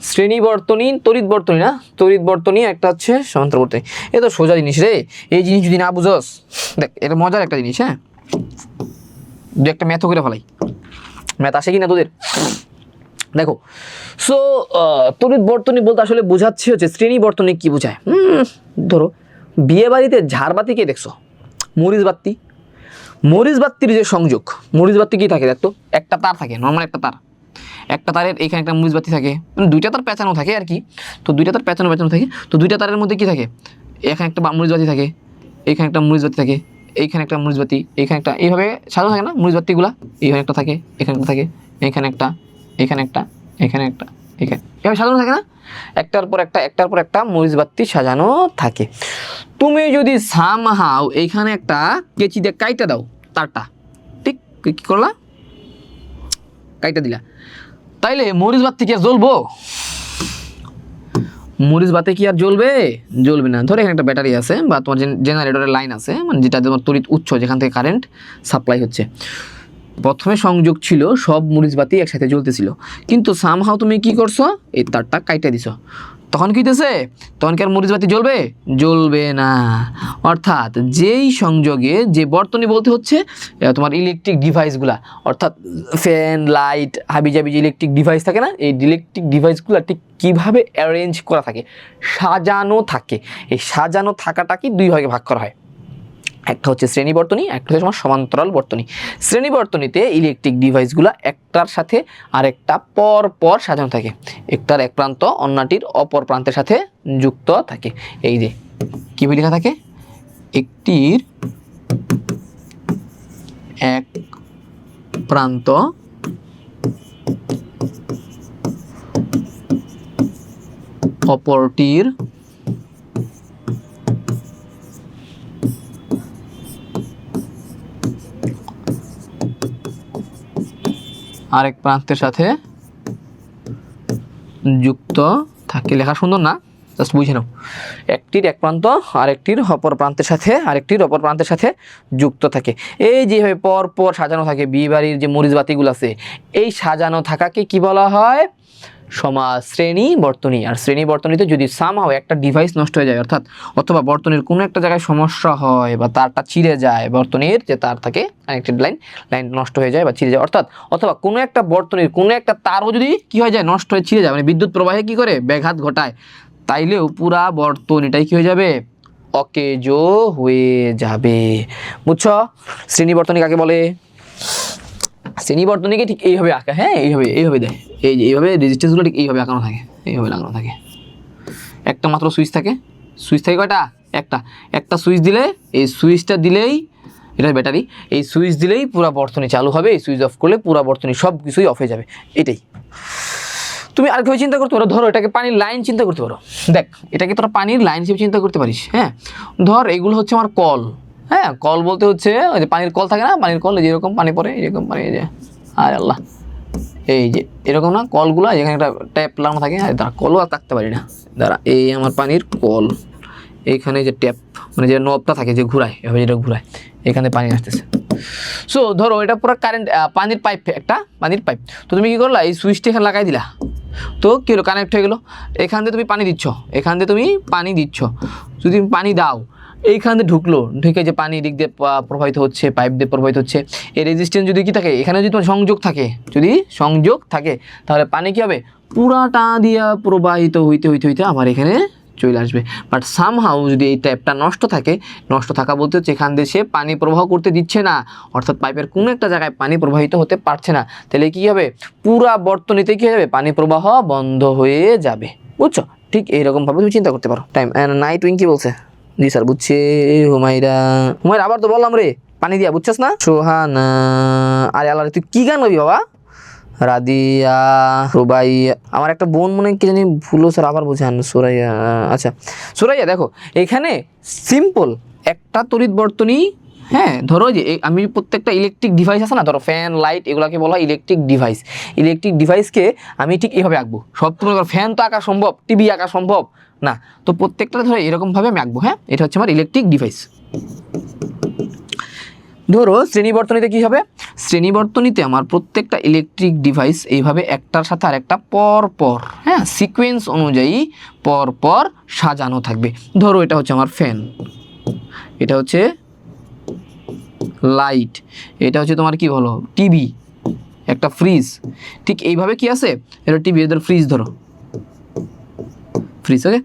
S1: শ্রেণী বর্তনী, তড়িৎ বর্তনী না, তড়িৎ বর্তনী একটা হচ্ছে সমান্তরাল বর্তনী। এ তো সোজা জিনিস রে, এই জিনিস যদি না বুঝস, দেখ এটা মজার একটা জিনিস। হ্যাঁ দু একটা ম্যাথও করে ফেলাই, ম্যাথ আসে কি না তোদের? দেখো সো তড়িৎ বর্তনী বলতে আসলে বোঝাচ্ছে হচ্ছে শ্রেণী বর্তনী। কি বোঝায়? ধরো বিয়ে বাড়িতে ঝাড়বাতি কে দেখছো? মরিচ বাতি। মরিচ বাতির যে সংযোগ, মরিচ বাতি কি থাকে দেখতো, একটা তার থাকে, নর্মাল একটা তার, একটা তারের এখানে একটা মরিচ বাতি থাকে, মানে দুইটা তার পেঁচানো থাকে আর কি। তো দুইটা তার পেঁচানো থাকে, তো দুইটা তারের মধ্যে কি থাকে, এখানে একটা মরিচ বাতি থাকে, এখানে একটা মরিচ বাতি থাকে, এইখানে একটা মরিচ বাতি, এইখানে একটা, এইভাবে সাজানো থাকে না মরিচ বাতিগুলা, এইখানে একটা থাকে, এখানে একটা থাকে, এখানে একটা, এখানে একটা, এখানে একটা, এখানে, এভাবে সাজানো থাকে না, একটার পর একটা মরিচ বাতি সাজানো থাকে। তুমি যদি সামহাও এইখানে একটা কেচি দিয়ে কাইটা দাও তারটা, ঠিক কি করলা, কাইটা দিলা, তাইলে মরিচ বাতি কি আর জ্বলবো? মরিচ বাতি কি আর জ্বলবে না। ধরো এখানে একটা ব্যাটারি আছে বা তোমার জেনারেটরের লাইন আছে, মানে যেটা তোমার তড়িৎ উৎস, যেখান থেকে কারেন্ট সাপ্লাই হচ্ছে। প্রথমে সংযোগ ছিল, সব মরিচ বাতি একসাথে জ্বলতেছিল, কিন্তু সামহাও তুমি কি করছো, এই তারটা কাইটা দিছো, তখন কি হইতেছে, তখন কি আর মরিচ বাতি জ্বলবে না। অর্থাৎ যেই সংযোগে যে বর্তনী বলতে হচ্ছে তোমার ইলেকট্রিক ডিভাইসগুলা, অর্থাৎ ফ্যান, লাইট, হাবিজাবি যে ইলেকট্রিক ডিভাইস থাকে না, এই ইলেকট্রিক ডিভাইসগুলো ঠিক কীভাবে অ্যারেঞ্জ করা থাকে, সাজানো থাকে। এই সাজানো থাকাটা কি দুই ভাগে ভাগ করা হয়, একটা হচ্ছে শ্রেণী বর্তনী, একটা হচ্ছে তোমার সমান্তরাল বর্তনী। শ্রেণী বর্তনীতে ইলেকট্রিক ডিভাইসগুলো একটার সাথে আরেকটা পর পর সাজানো থাকে, একটার এক প্রান্ত অন্যটির অপর প্রান্তের সাথে যুক্ত থাকে। এই যে কীভাবে লেখা থাকে, একটির এক প্রান্ত অপরটির আরেক প্রান্তের সাথে যুক্ত থাকে। লেখা সুন্দর না, জাস্ট বুঝে নাও। একটির এক প্রান্ত আরেকটির অপর প্রান্তের সাথে যুক্ত থাকে। এই যেভাবে পর পর সাজানো থাকে বিয়ে বাড়ির যে মরিচ বাতিগুলো আছে, এই সাজানো থাকাকে কি বলা হয়? সমাস। শ্রেণী বর্তনী। আর শ্রেণী বর্তনীতে যদি সামহাও একটা ডিভাইস নষ্ট হয়ে যায়, অর্থাৎ অথবা বর্তনীর কোনো একটা জায়গায় সমস্যা হয় বা তারটা ছিঁড়ে যায়, বর্তনীর যে তার থাকে কানেক্টেড লাইন নষ্ট হয়ে যায় বা ছিঁড়ে যায়, অর্থাৎ অথবা কোনো একটা বর্তনীর কোনো একটা তারও যদি কি হয়ে যায়, নষ্ট হয়ে ছিঁড়ে যায়, মানে বিদ্যুৎ প্রবাহে কি করে ব্যাঘাত ঘটায়, তাইলেও পুরা বর্তনীটাই কি হয়ে যাবে? অকেজো হয়ে যাবে। বুঝছো শ্রেণী বর্তনী কাকে বলে? শ্রেণী বর্তনীকে ঠিক এইভাবে আঁকা, হ্যাঁ এইভাবে দেয়, এই যে এইভাবে রেজিস্ট্যান্সগুলো ঠিক এইভাবে আঁকানো থাকে, এইভাবে লাগানো থাকে। একটা মাত্র সুইচ থাকে। সুইচ থাকে কয়টা? একটা সুইচ দিলে, এই সুইচটা দিলেই, এটা ব্যাটারি, এই সুইচ দিলেই পুরো বর্তনী চালু হবে, এই সুইচ অফ করলে পুরো বর্তনী সব কিছুই অফ হয়ে যাবে। এটাই। তুমি আরেকভাবে চিন্তা করতে পারো, ধরো এটাকে পানির লাইন চিন্তা করতে পারো। দেখ এটাকে তোরা পানির লাইন হিসেবে চিন্তা করতে পারিস। হ্যাঁ, ধর এগুলো হচ্ছে আমার কল। হ্যাঁ, কল বলতে হচ্ছে ওই যে পানির কল থাকে না, পানির কল যেরকম পানি পড়ে এরকম পানি, এই যে আর আল্লাহ, এই যে এরকম না কলগুলো, যেখানে একটা ট্যাপ লাগানো থাকে। আর দাঁড়া, কলও আর থাকতে পারি না, দাঁড়া, এই আমার পানির কল, এইখানে যে ট্যাপ মানে যে নবটা থাকে যে ঘুরায়, এভাবে যেটা ঘুরায়, এখানে পানি আসতেছে। সো ধরো এটা পুরো কারেন্ট, পানির পাইপ, একটা পানির পাইপ। তো তুমি কী করলা, এই সুইচটা এখানে লাগাই দিলা, তো কী হলো, কানেক্ট হয়ে গেলো। এখান দিয়ে তুমি পানি দিচ্ছ, যদি তুমি পানি দাও, এইখান দিয়ে ঢুকে যে পানি দিক দিয়ে প্রবাহিত হচ্ছে, পাইপ দিয়ে প্রবাহিত হচ্ছে। এই রেজিস্ট্যান্স যদি কি থাকে, এখানে যদি তোমার সংযোগ থাকে, তাহলে পানি কী হবে, পুরাটা দিয়া প্রবাহিত হইতে আমার এখানে চলে আসবে। বাট সামহাউ যদি এই ট্যাপটা নষ্ট থাকা বলতে হচ্ছে এখান দিয়ে সে পানি প্রবাহ করতে দিচ্ছে না, অর্থাৎ পাইপের কোনো একটা জায়গায় পানি প্রবাহিত হতে পারছে না, তাহলে কী হবে, পুরা বর্তনীতে কী হবে, পানি প্রবাহ বন্ধ হয়ে যাবে। বুঝছো? ঠিক এইরকমভাবে তুমি চিন্তা করতে পারো। টাইম নাইট উইং কি বলছে? জি স্যার বুঝছে। হুমায়রা আবার তো বললাম রে, পানি দিয়া, বুঝছস না? সোহানা, আরে আল্লাহ, তুই কি গান গাবি বাবা? রাদিয়া, রুবাইয়া, আমার একটা বোন মনে কি জানি ভুলো স্যার, আবার বোঝান। সুরাইয়া, আচ্ছা সুরাইয়া, দেখো এখানে সিম্পল একটা তড়িৎ বর্তনী। হ্যাঁ, ধরো যে আমি প্রত্যেকটা ইলেকট্রিক ডিভাইস আছে না, ধরো ফ্যান, লাইট, এগুলোকে বলা হয় ইলেকট্রিক ডিভাইসকে আমি ঠিক এইভাবে আঁকবো। সব তুমি ফ্যান তো আঁকা সম্ভব, টিভি আঁকা সম্ভব না, তো প্রত্যেকটা ধরো এরকমভাবে আমি আঁকবো। হ্যাঁ, এটা হচ্ছে আমার ইলেকট্রিক ডিভাইস। ধরো শ্রেণীবর্তনীতে কি হবে, শ্রেণীবর্তনীতে আমার প্রত্যেকটা ইলেকট্রিক ডিভাইস এইভাবে একটার সাথে আরেকটা পর, হ্যাঁ, সিকোয়েন্স অনুযায়ী পর সাজানো থাকবে। ধরো এটা হচ্ছে আমার ফ্যান, এটা হচ্ছে লাইট, এটা হচ্ছে তোমার কি বলো, টিভি, একটা ফ্রিজ। ঠিক এইভাবে কি আছে, এটা টিভি, এদের ফ্রিজ, ধরো ফ্রিজ। ওকে,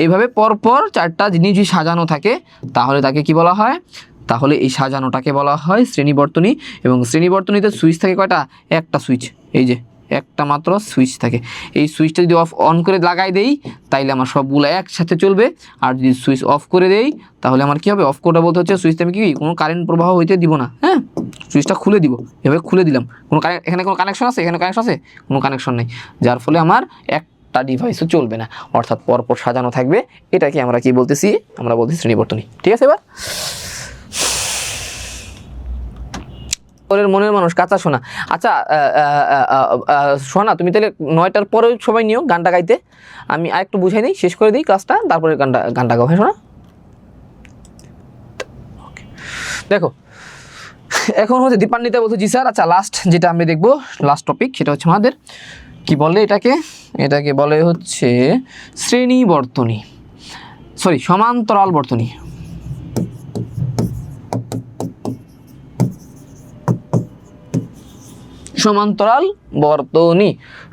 S1: এইভাবে পরপর চারটা জিনিস যদি সাজানো থাকে তাহলে তাকে কি বলা হয়, তাহলে এই সাজানোটাকে বলা হয় শ্রেণীবর্তনী। এবং শ্রেণীবর্তনীতে সুইচ থাকে কয়টা? একটা সুইচ, এই যে একটা মাত্র সুইচ থাকে। এই সুইচটা যদি অন করে লাগাই দেই তাইলে আমার সবগুলো একসাথে চলবে, আর যদি সুইচ অফ করে দেই তাহলে আমার কী হবে, অফ করা বলতে হচ্ছে সুইচটা আমি কি কোনো কারেন্ট প্রবাহ হইতে দিব না। হ্যাঁ, সুইচটা খুলে দিব, এভাবে খুলে দিলাম, এখানে কোনো কানেকশন আছে, এখানে কানেকশন আছে, কোনো কানেকশন নেই, যার ফলে আমার একটা ডিভাইসও চলবে না, অর্থাৎ পরপর সাজানো থাকবে। এটাকে আমরা কি বলতেছি, আমরা বলতেছি শ্রেণীবর্তনী। ঠিক আছে, এবার ওরের মনের মানুষ কাঁচা শোনা। আচ্ছা শোনা, তুমি তাহলে 9টার পরে সবাই নিও গানটা গাইতে, আমি আরেকটু বুঝাই দিই, শেষ করে দিই ক্লাসটা, তারপরে গানটা গাও। হ্যাঁ শোনা, দেখো এখন হচ্ছে দীপান্বিতা বলছে জি স্যার। আচ্ছা লাস্ট যেটা আমি দেখবো, লাস্ট টপিক, সেটা হচ্ছে আমাদের কি বলে, এটাকে বলে হচ্ছে শ্রেণী বর্তনী, সমান্তরাল বর্তনী।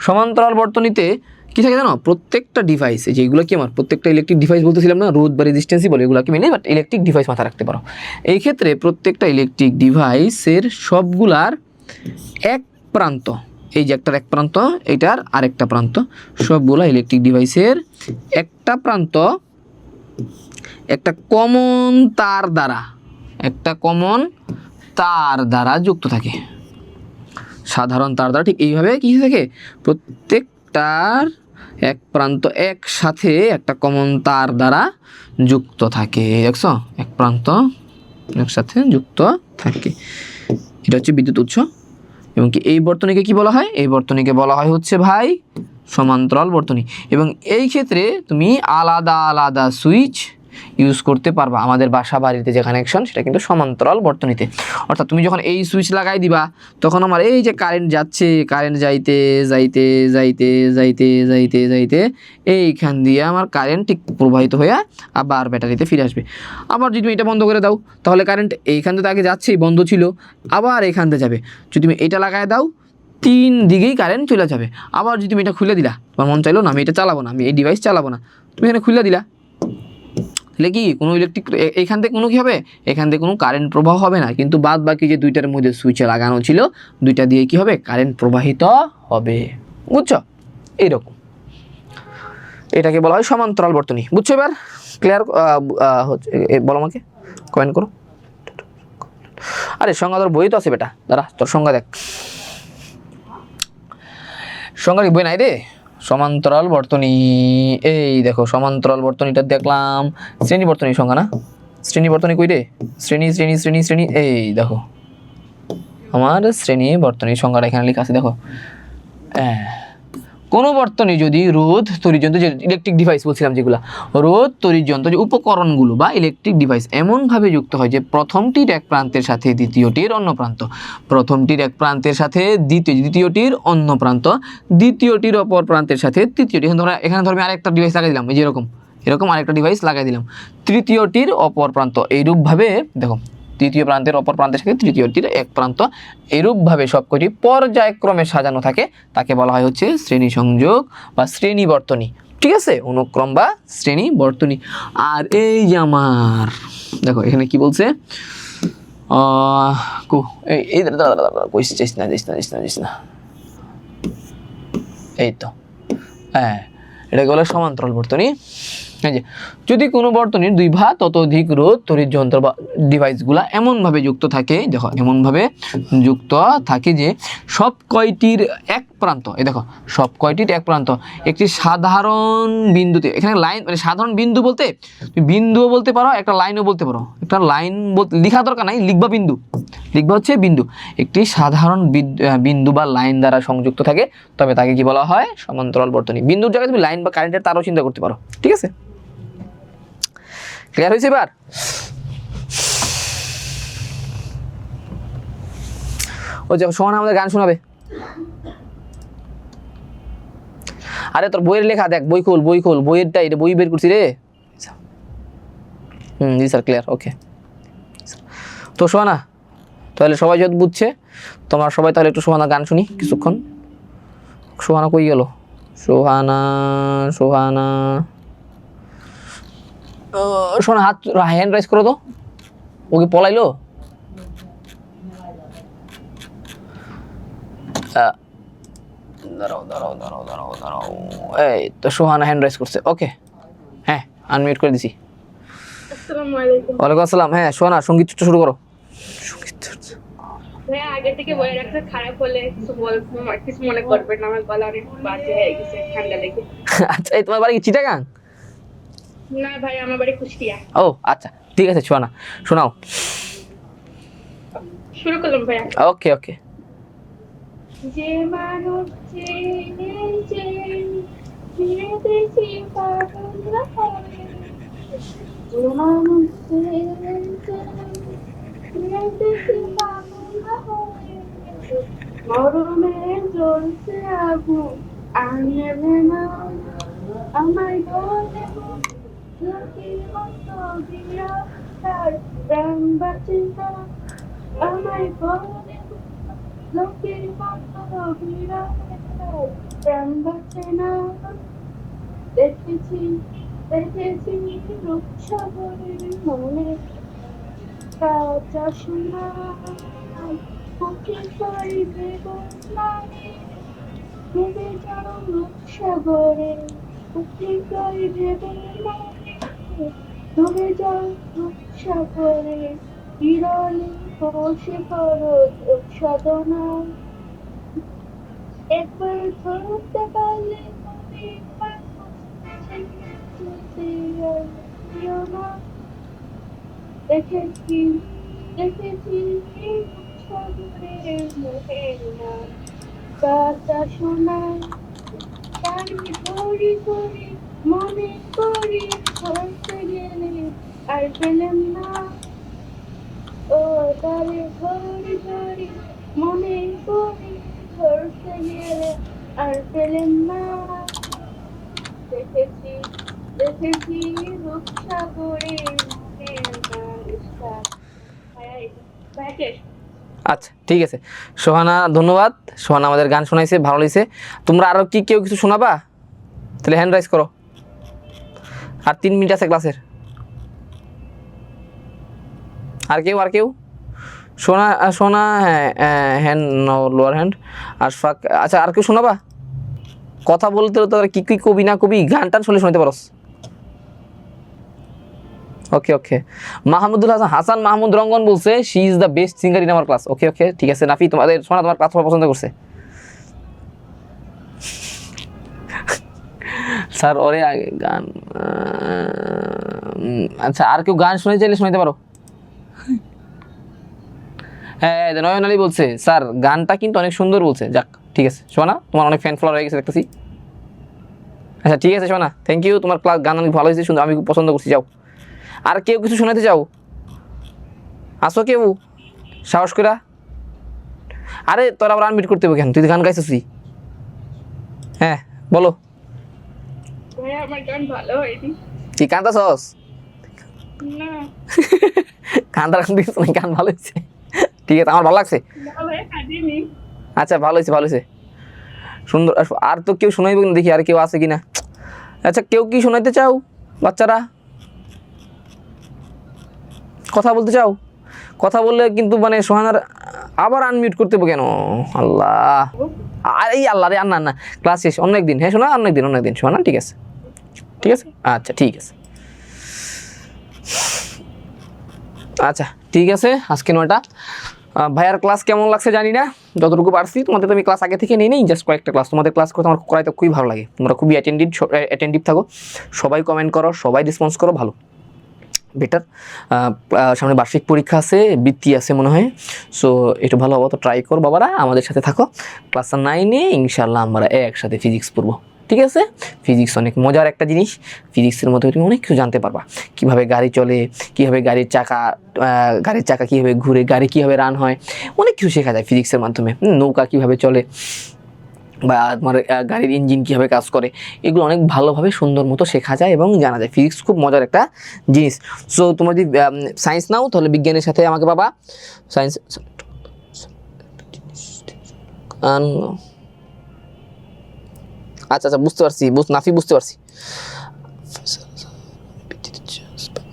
S1: সমান্তরাল বর্তনীতে কি থাকে জানো, প্রত্যেকটা ডিভাইস, যেগুলো কি আমার প্রত্যেকটা ইলেকট্রিক ডিভাইস বলতেছিলাম না, রোধ বা রেজিস্ট্যান্সই বলে, এগুলোকে মিলে, বাট ইলেকট্রিক ডিভাইস মাথায় রাখতে পারো। এই ক্ষেত্রে প্রত্যেকটা ইলেকট্রিক ডিভাইসের সবগুলার এক প্রান্ত, এই যে একটার এক প্রান্ত, এটার আরেকটা প্রান্ত, সবগুলা ইলেকট্রিক ডিভাইসের একটা প্রান্ত একটা কমন তার দ্বারা তার দ্বারা যুক্ত থাকে। সাধারণ তার দ্বারা ঠিক এইভাবে কি থাকে, প্রত্যেকটার এক প্রান্ত একসাথে একটা কমন তার দ্বারা যুক্ত থাকে। দেখছো, এক প্রান্ত একসাথে যুক্ত থাকে। এটা হচ্ছে বিদ্যুৎ উৎস। এবং কি এই বর্তনীকে কি বলা হয়? এই বর্তনীকে বলা হয় হচ্ছে ভাই সমান্তরাল বর্তনী। এবং এই ক্ষেত্রে তুমি আলাদা আলাদা সুইচ ইউজ করতে পারবা। আমাদের বাসা বাড়িতে যে কানেকশন সেটা কিন্তু সমান্তরাল বর্তনীতে। অর্থাৎ তুমি যখন এই সুইচ লাগাই দিবা তখন আমার এই যে কারেন্ট যাচ্ছে, কারেন্ট যাইতে যাইতে যাইতে যাইতে যাইতে যাইতে এইখান দিয়ে আমার কারেন্ট ঠিক প্রবাহিত হয়ে আবার ব্যাটারিতে ফিরে আসবে। আবার যদি তুমি এটা বন্ধ করে দাও তাহলে কারেন্ট এইখান থেকে আগে যাচ্ছেই, বন্ধ ছিল, আবার এইখান থেকে যাবে। যদি তুমি এটা লাগাই দাও 3 দিকেই কারেন্ট চলে যাবে। আবার যদি তুমি এটা খুলে দিলা, তোমার মন চাইলো না আমি এটা চালাবো না, আমি এই ডিভাইস চালাবো না, তুমি এখানে খুলে দিলা, তাহলে কি কোনো ইলেকট্রিক এখান থেকে কোনো কি হবে, এখান থেকে কোনো কারেন্ট প্রবাহ হবে না। কিন্তু বাদ বাকি যে দুইটার মধ্যে সুইচে লাগানো ছিল দুইটা দিয়ে কি হবে, কারেন্ট প্রবাহিত হবে। বুঝছো? এইরকম এটাকে বলা হয় সমান্তরাল বর্তনী। বুঝছো? এবার ক্লিয়ার হচ্ছে? বলো আমাকে, কমেন্ট করো। আরে সংজ্ঞা তোর বই তো আছে বেটা, দাঁড়া তোর সংজ্ঞা দেখ। সংজ্ঞা বই নাই রে। সমান্তরাল বর্তনী, এই দেখো সমান্তরাল বর্তনীটা দেখলাম, শ্রেণী বর্তনী সংজ্ঞা না, শ্রেণী বর্তনী কই রে, শ্রেণী শ্রেণী শ্রেণী শ্রেণী, এই দেখো আমার শ্রেণী বর্তনী সংজ্ঞাটা এখানে লেখা আছে দেখো। হ্যাঁ, কোনো বর্তনী যদি রোধ তড়িৎযন্ত্র, যে ইলেকট্রিক ডিভাইস বলছিলাম যেগুলো, রোধ তড়িৎযন্ত্র যে উপকরণগুলো বা ইলেকট্রিক ডিভাইস এমনভাবে যুক্ত হয় যে প্রথমটির এক প্রান্তের সাথে দ্বিতীয়টির অন্য প্রান্ত, প্রথমটির এক প্রান্তের সাথে দ্বিতীয়টির অন্য প্রান্ত, দ্বিতীয়টির অপর প্রান্তের সাথে তৃতীয়টি, এখানে ধরো আমি আরেকটা ডিভাইস লাগাই দিলাম, এই যে এরকম আরেকটা ডিভাইস লাগাই দিলাম, তৃতীয়টির অপর প্রান্ত, এইরূপভাবে দেখো তৃতীয় প্রান্তের অপর প্রান্তের সাথে তৃতীয়টির এক প্রান্ত, এরূপভাবে সবকটি পর্যায়ক্রমে সাজানো থাকে, তাকে বলা হয় হচ্ছে শ্রেণী সংযোগ বা শ্রেণী বর্তনী। ঠিক আছে, অনুক্রম বা শ্রেণী বর্তনী। আর এই যে আমার দেখো এখানে কি বলছে, এই তো হ্যাঁ, এটাকে বলে সমান্তরাল বর্তনী। এই যে যদি কোনো বর্তনীর দুই বা ততোধিক রোধ তড়িৎযন্ত্র বা ডিভাইসগুলা এমনভাবে যুক্ত থাকে, দেখো এমনভাবে যুক্ত থাকে যে সব কয়টির এক প্রান্ত, এই দেখো সব কয়টির এক প্রান্ত একটি সাধারণ বিন্দুতে, এখানে লাইন মানে সাধারণ বিন্দু বলতে তুমি বিন্দুও বলতে পারো, একটা লাইনও বলতে পারো, একটা লাইন লেখা দরকার নাই, লিখবা বিন্দু, লিখবা হচ্ছে বিন্দু, একটি সাধারণ বিন্দু বা লাইন দ্বারা সংযুক্ত থাকে, তবে তাকে কি বলা হয়, সমান্তরাল বর্তনী। বিন্দুর জায়গায় তুমি লাইন বা কারেন্টের তারও চিন্তা করতে পারো। ঠিক আছে, ক্লিয়ার হয়েছে? এবার ও যে সোহানা আমাদের গান শোনাবে। আরে তোর বইয়ের লেখা দেখ, বই খোল, বই খোল, বইয়েরটা, এটা বই বের করছি রে। জি স্যার, ক্লিয়ার, ওকে। তো সোহানা, তাহলে সবাই যত বুঝছে, তোমরা সবাই তাহলে একটু সোহানা গান শুনি কিছুক্ষণ। সোহানা কই গেল? সোহানা, সোহানা, শোনা হাত হ্যান্ড রাইজ করো তো, ও কি পলাইলো? দাঁড়াও দাঁড়াও দাঁড়াও দাঁড়াও দাঁড়াও, এই তো সোহানা হ্যান্ড রাইজ করছে, ওকে হ্যাঁ আনমিউট করে দিছি।
S2: আসসালামু আলাইকুম।
S1: ওয়ালাইকুম আসসালাম। হ্যাঁ সোহানা, সঙ্গীত চর্চা শুরু করো।
S2: ভাইয়া আগে থেকে বলে রাখতে, খারাপ হলে কিছু মনে করবেন না, আমার গলা অনেক বাজে হয়ে গেছে ঠান্ডা লেগে।
S1: আচ্ছা, এই তোমার বাড়ি কি চিটাগাং?
S2: না ভাই, আমার বাড়ি কুষ্টিয়া।
S1: ও আচ্ছা, ঠিক আছে সোহানা, শোনাও।
S2: শুরু করলাম ভাইয়া।
S1: ওকে ওকে।
S2: যে মানুষ যে বিদেশি পাগল হয়, যে মানুষ বিদেশি পাগল হয়, মরমে জ্বলছে আগুন আর নেবে না, আমায় বলে লোকের মতো বিরাট প্রাণ বাঁচে না, আমায় বলে লোকের মতো বিরাট প্রাণ বাঁচে না। দেখেছি দেখেছি রূপসাগরের মনে কাঁচা সোনা, বুকে পাইবে বদনামে, ডুবে যাও রূপসাগরে, বুকে পাইবে বদনামে, ডুবে যাও রূপসাগরে, বিরলে বসে পড়ো সাধনা, একবার ধরতে পারলে তুমি দেখেছি দেখেছি সাগরের মোহের নাম, কথা শোনায় কানে ধরি ধরি মনে করি ধরতে গেলে আর পেলাম না, ও তারে ধরি ধরি মনে করি ধরতে গেলে আর পেলাম না, দেখেছি দেখেছি রূপসাগরের মোহের নাম।
S1: আচ্ছা ঠিক আছে সোহানা, ধন্যবাদ। সোহানা আমাদের গান শোনাইছে, ভালো লাগছে। তোমরা আরও কি কেউ কিছু শোনাবা? তাহলে হ্যান্ড রাইজ করো, আর 3 মিনিট আছে ক্লাসের। আর কেউ সোনা সোনা, হ্যাঁ হ্যান্ড লোয়ার হ্যান্ড। আশফাক, আচ্ছা আর কেউ শোনাবা? কথা বলতে তো কি কি কবি না কবি, গান টান শুনলে শোনাতে পারোস। ওকে ওকে, মাহমুদুল হাসান মাহমুদ রঙ্গন বলছে she is the best singer in our class. Okay okay ঠিক আছে নাফি, তোমাদের শোনা, তোমার ক্লাস পছন্দ করছে স্যার। ওরে আগে গান, আচ্ছা আর কেউ গান শুনে চাইলে শোনাতে পারো। হ্যাঁ নয়ন আলী বলছে স্যার গানটা কিন্তু অনেক সুন্দর বলছে। যাক ঠিক আছে শোনা, তোমার অনেক ফ্যান ফলোয়ার হয়ে গেছে দেখতেছি। আচ্ছা ঠিক আছে শোনা, থ্যাংক ইউ, তোমার ক্লাস গান অনেক ভালো হয়েছে, সুন্দর, আমি খুব পছন্দ করছি। যাও, আর কেউ কিছু শোনাতে চাও? আসো কেউ সাহস করে। আরে তোর আবার আনমিট করতে হবে কেন? তুই তো গান গাইছিস। হ্যাঁ বলো।
S2: আমার গান ভালো হয়নি।
S1: তুই কান্দাছস?
S2: না
S1: কান্দার গান ভালো হয়েছে, ঠিক আছে আমার ভালো লাগছে।
S2: না ভাই কাঁদিনি।
S1: আচ্ছা ভালো হয়েছে সুন্দর। আর তো কেউ শোনাইবে না, দেখি আর কেউ আছে কিনা। আচ্ছা কেউ কি শোনাইতে চাও? বাচ্চারা কথা বলতে চাও? কথা বললে কিন্তু মানে সোহানার আবার আনমিউট করতে হবে কেন? আল্লাহ, আর এই আল্লাহ রে, আর না ক্লাস শেষ, অন্য একদিন। হ্যাঁ শোনা, অন্য একদিন শোনা, ঠিক আছে আচ্ছা ঠিক আছে। আচ্ছা ঠিক আছে, আজকে 9টা। ভাইয়ার ক্লাস কেমন লাগছে জানি না, যতটুকু পারছি। তোমাদের তো আমি ক্লাস আগে থেকে নিই জাস্ট কয়েকটা ক্লাস। তোমাদের ক্লাস করতে আমার করাইতে খুবই ভালো লাগে, তোমরা খুবই অ্যাটেন্টিভ থাকো, সবাই কমেন্ট করো, সবাই রেসপন্স করো, ভালো বেটার। সামনে বার্ষিক পরীক্ষা আছে, বৃত্তি আছে মনে হয়, সো একটু ভালো হবো, তো ট্রাই করো বাবারা, আমাদের সাথে থাকো। ক্লাস 9-এ ইনশাল্লাহ আমরা একসাথে ফিজিক্স পড়বো, ঠিক আছে? ফিজিক্স অনেক মজার একটা জিনিস, ফিজিক্সের মধ্যে তুমি অনেক কিছু জানতে পারবা, কীভাবে গাড়ি চলে, কীভাবে গাড়ির চাকা কীভাবে ঘুরে, গাড়ি কীভাবে রান হয়, অনেক কিছু শেখা যায় ফিজিক্সের মাধ্যমে। নৌকা কীভাবে চলে, বা তোমার গাড়ির ইঞ্জিন কীভাবে কাজ করে, এগুলো অনেক ভালোভাবে সুন্দর মতো শেখা যায় এবং জানা যায়। ফিজিক্স খুব মজার একটা জিনিস। সো তোমরা যদি সায়েন্স নাও তাহলে বিজ্ঞানের সাথে আমাকে পাবা। সায়েন্স আচ্ছা বুঝতে পারছি, নাফি বুঝতে পারছি,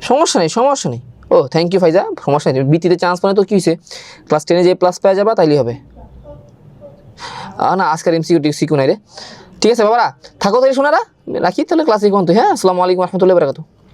S1: সমস্যা নেই। ও থ্যাংক ইউ ফাইজা, সমস্যা নেই। বৃত্তিতে চান্স পানে তো কী হয়েছে, ক্লাস 10-এ যে প্লাস পেয়ে যাবা তাইলেই হবে। না আজকের সিকিউ নাই রে। ঠিক আছে বাবারা, থাকো তাহলে শোনারা, রাখি তাহলে ক্লাসে কোন। হ্যাঁ আসসালামু আলাইকুম রহমতুল্লাহ বারাকাতুহু।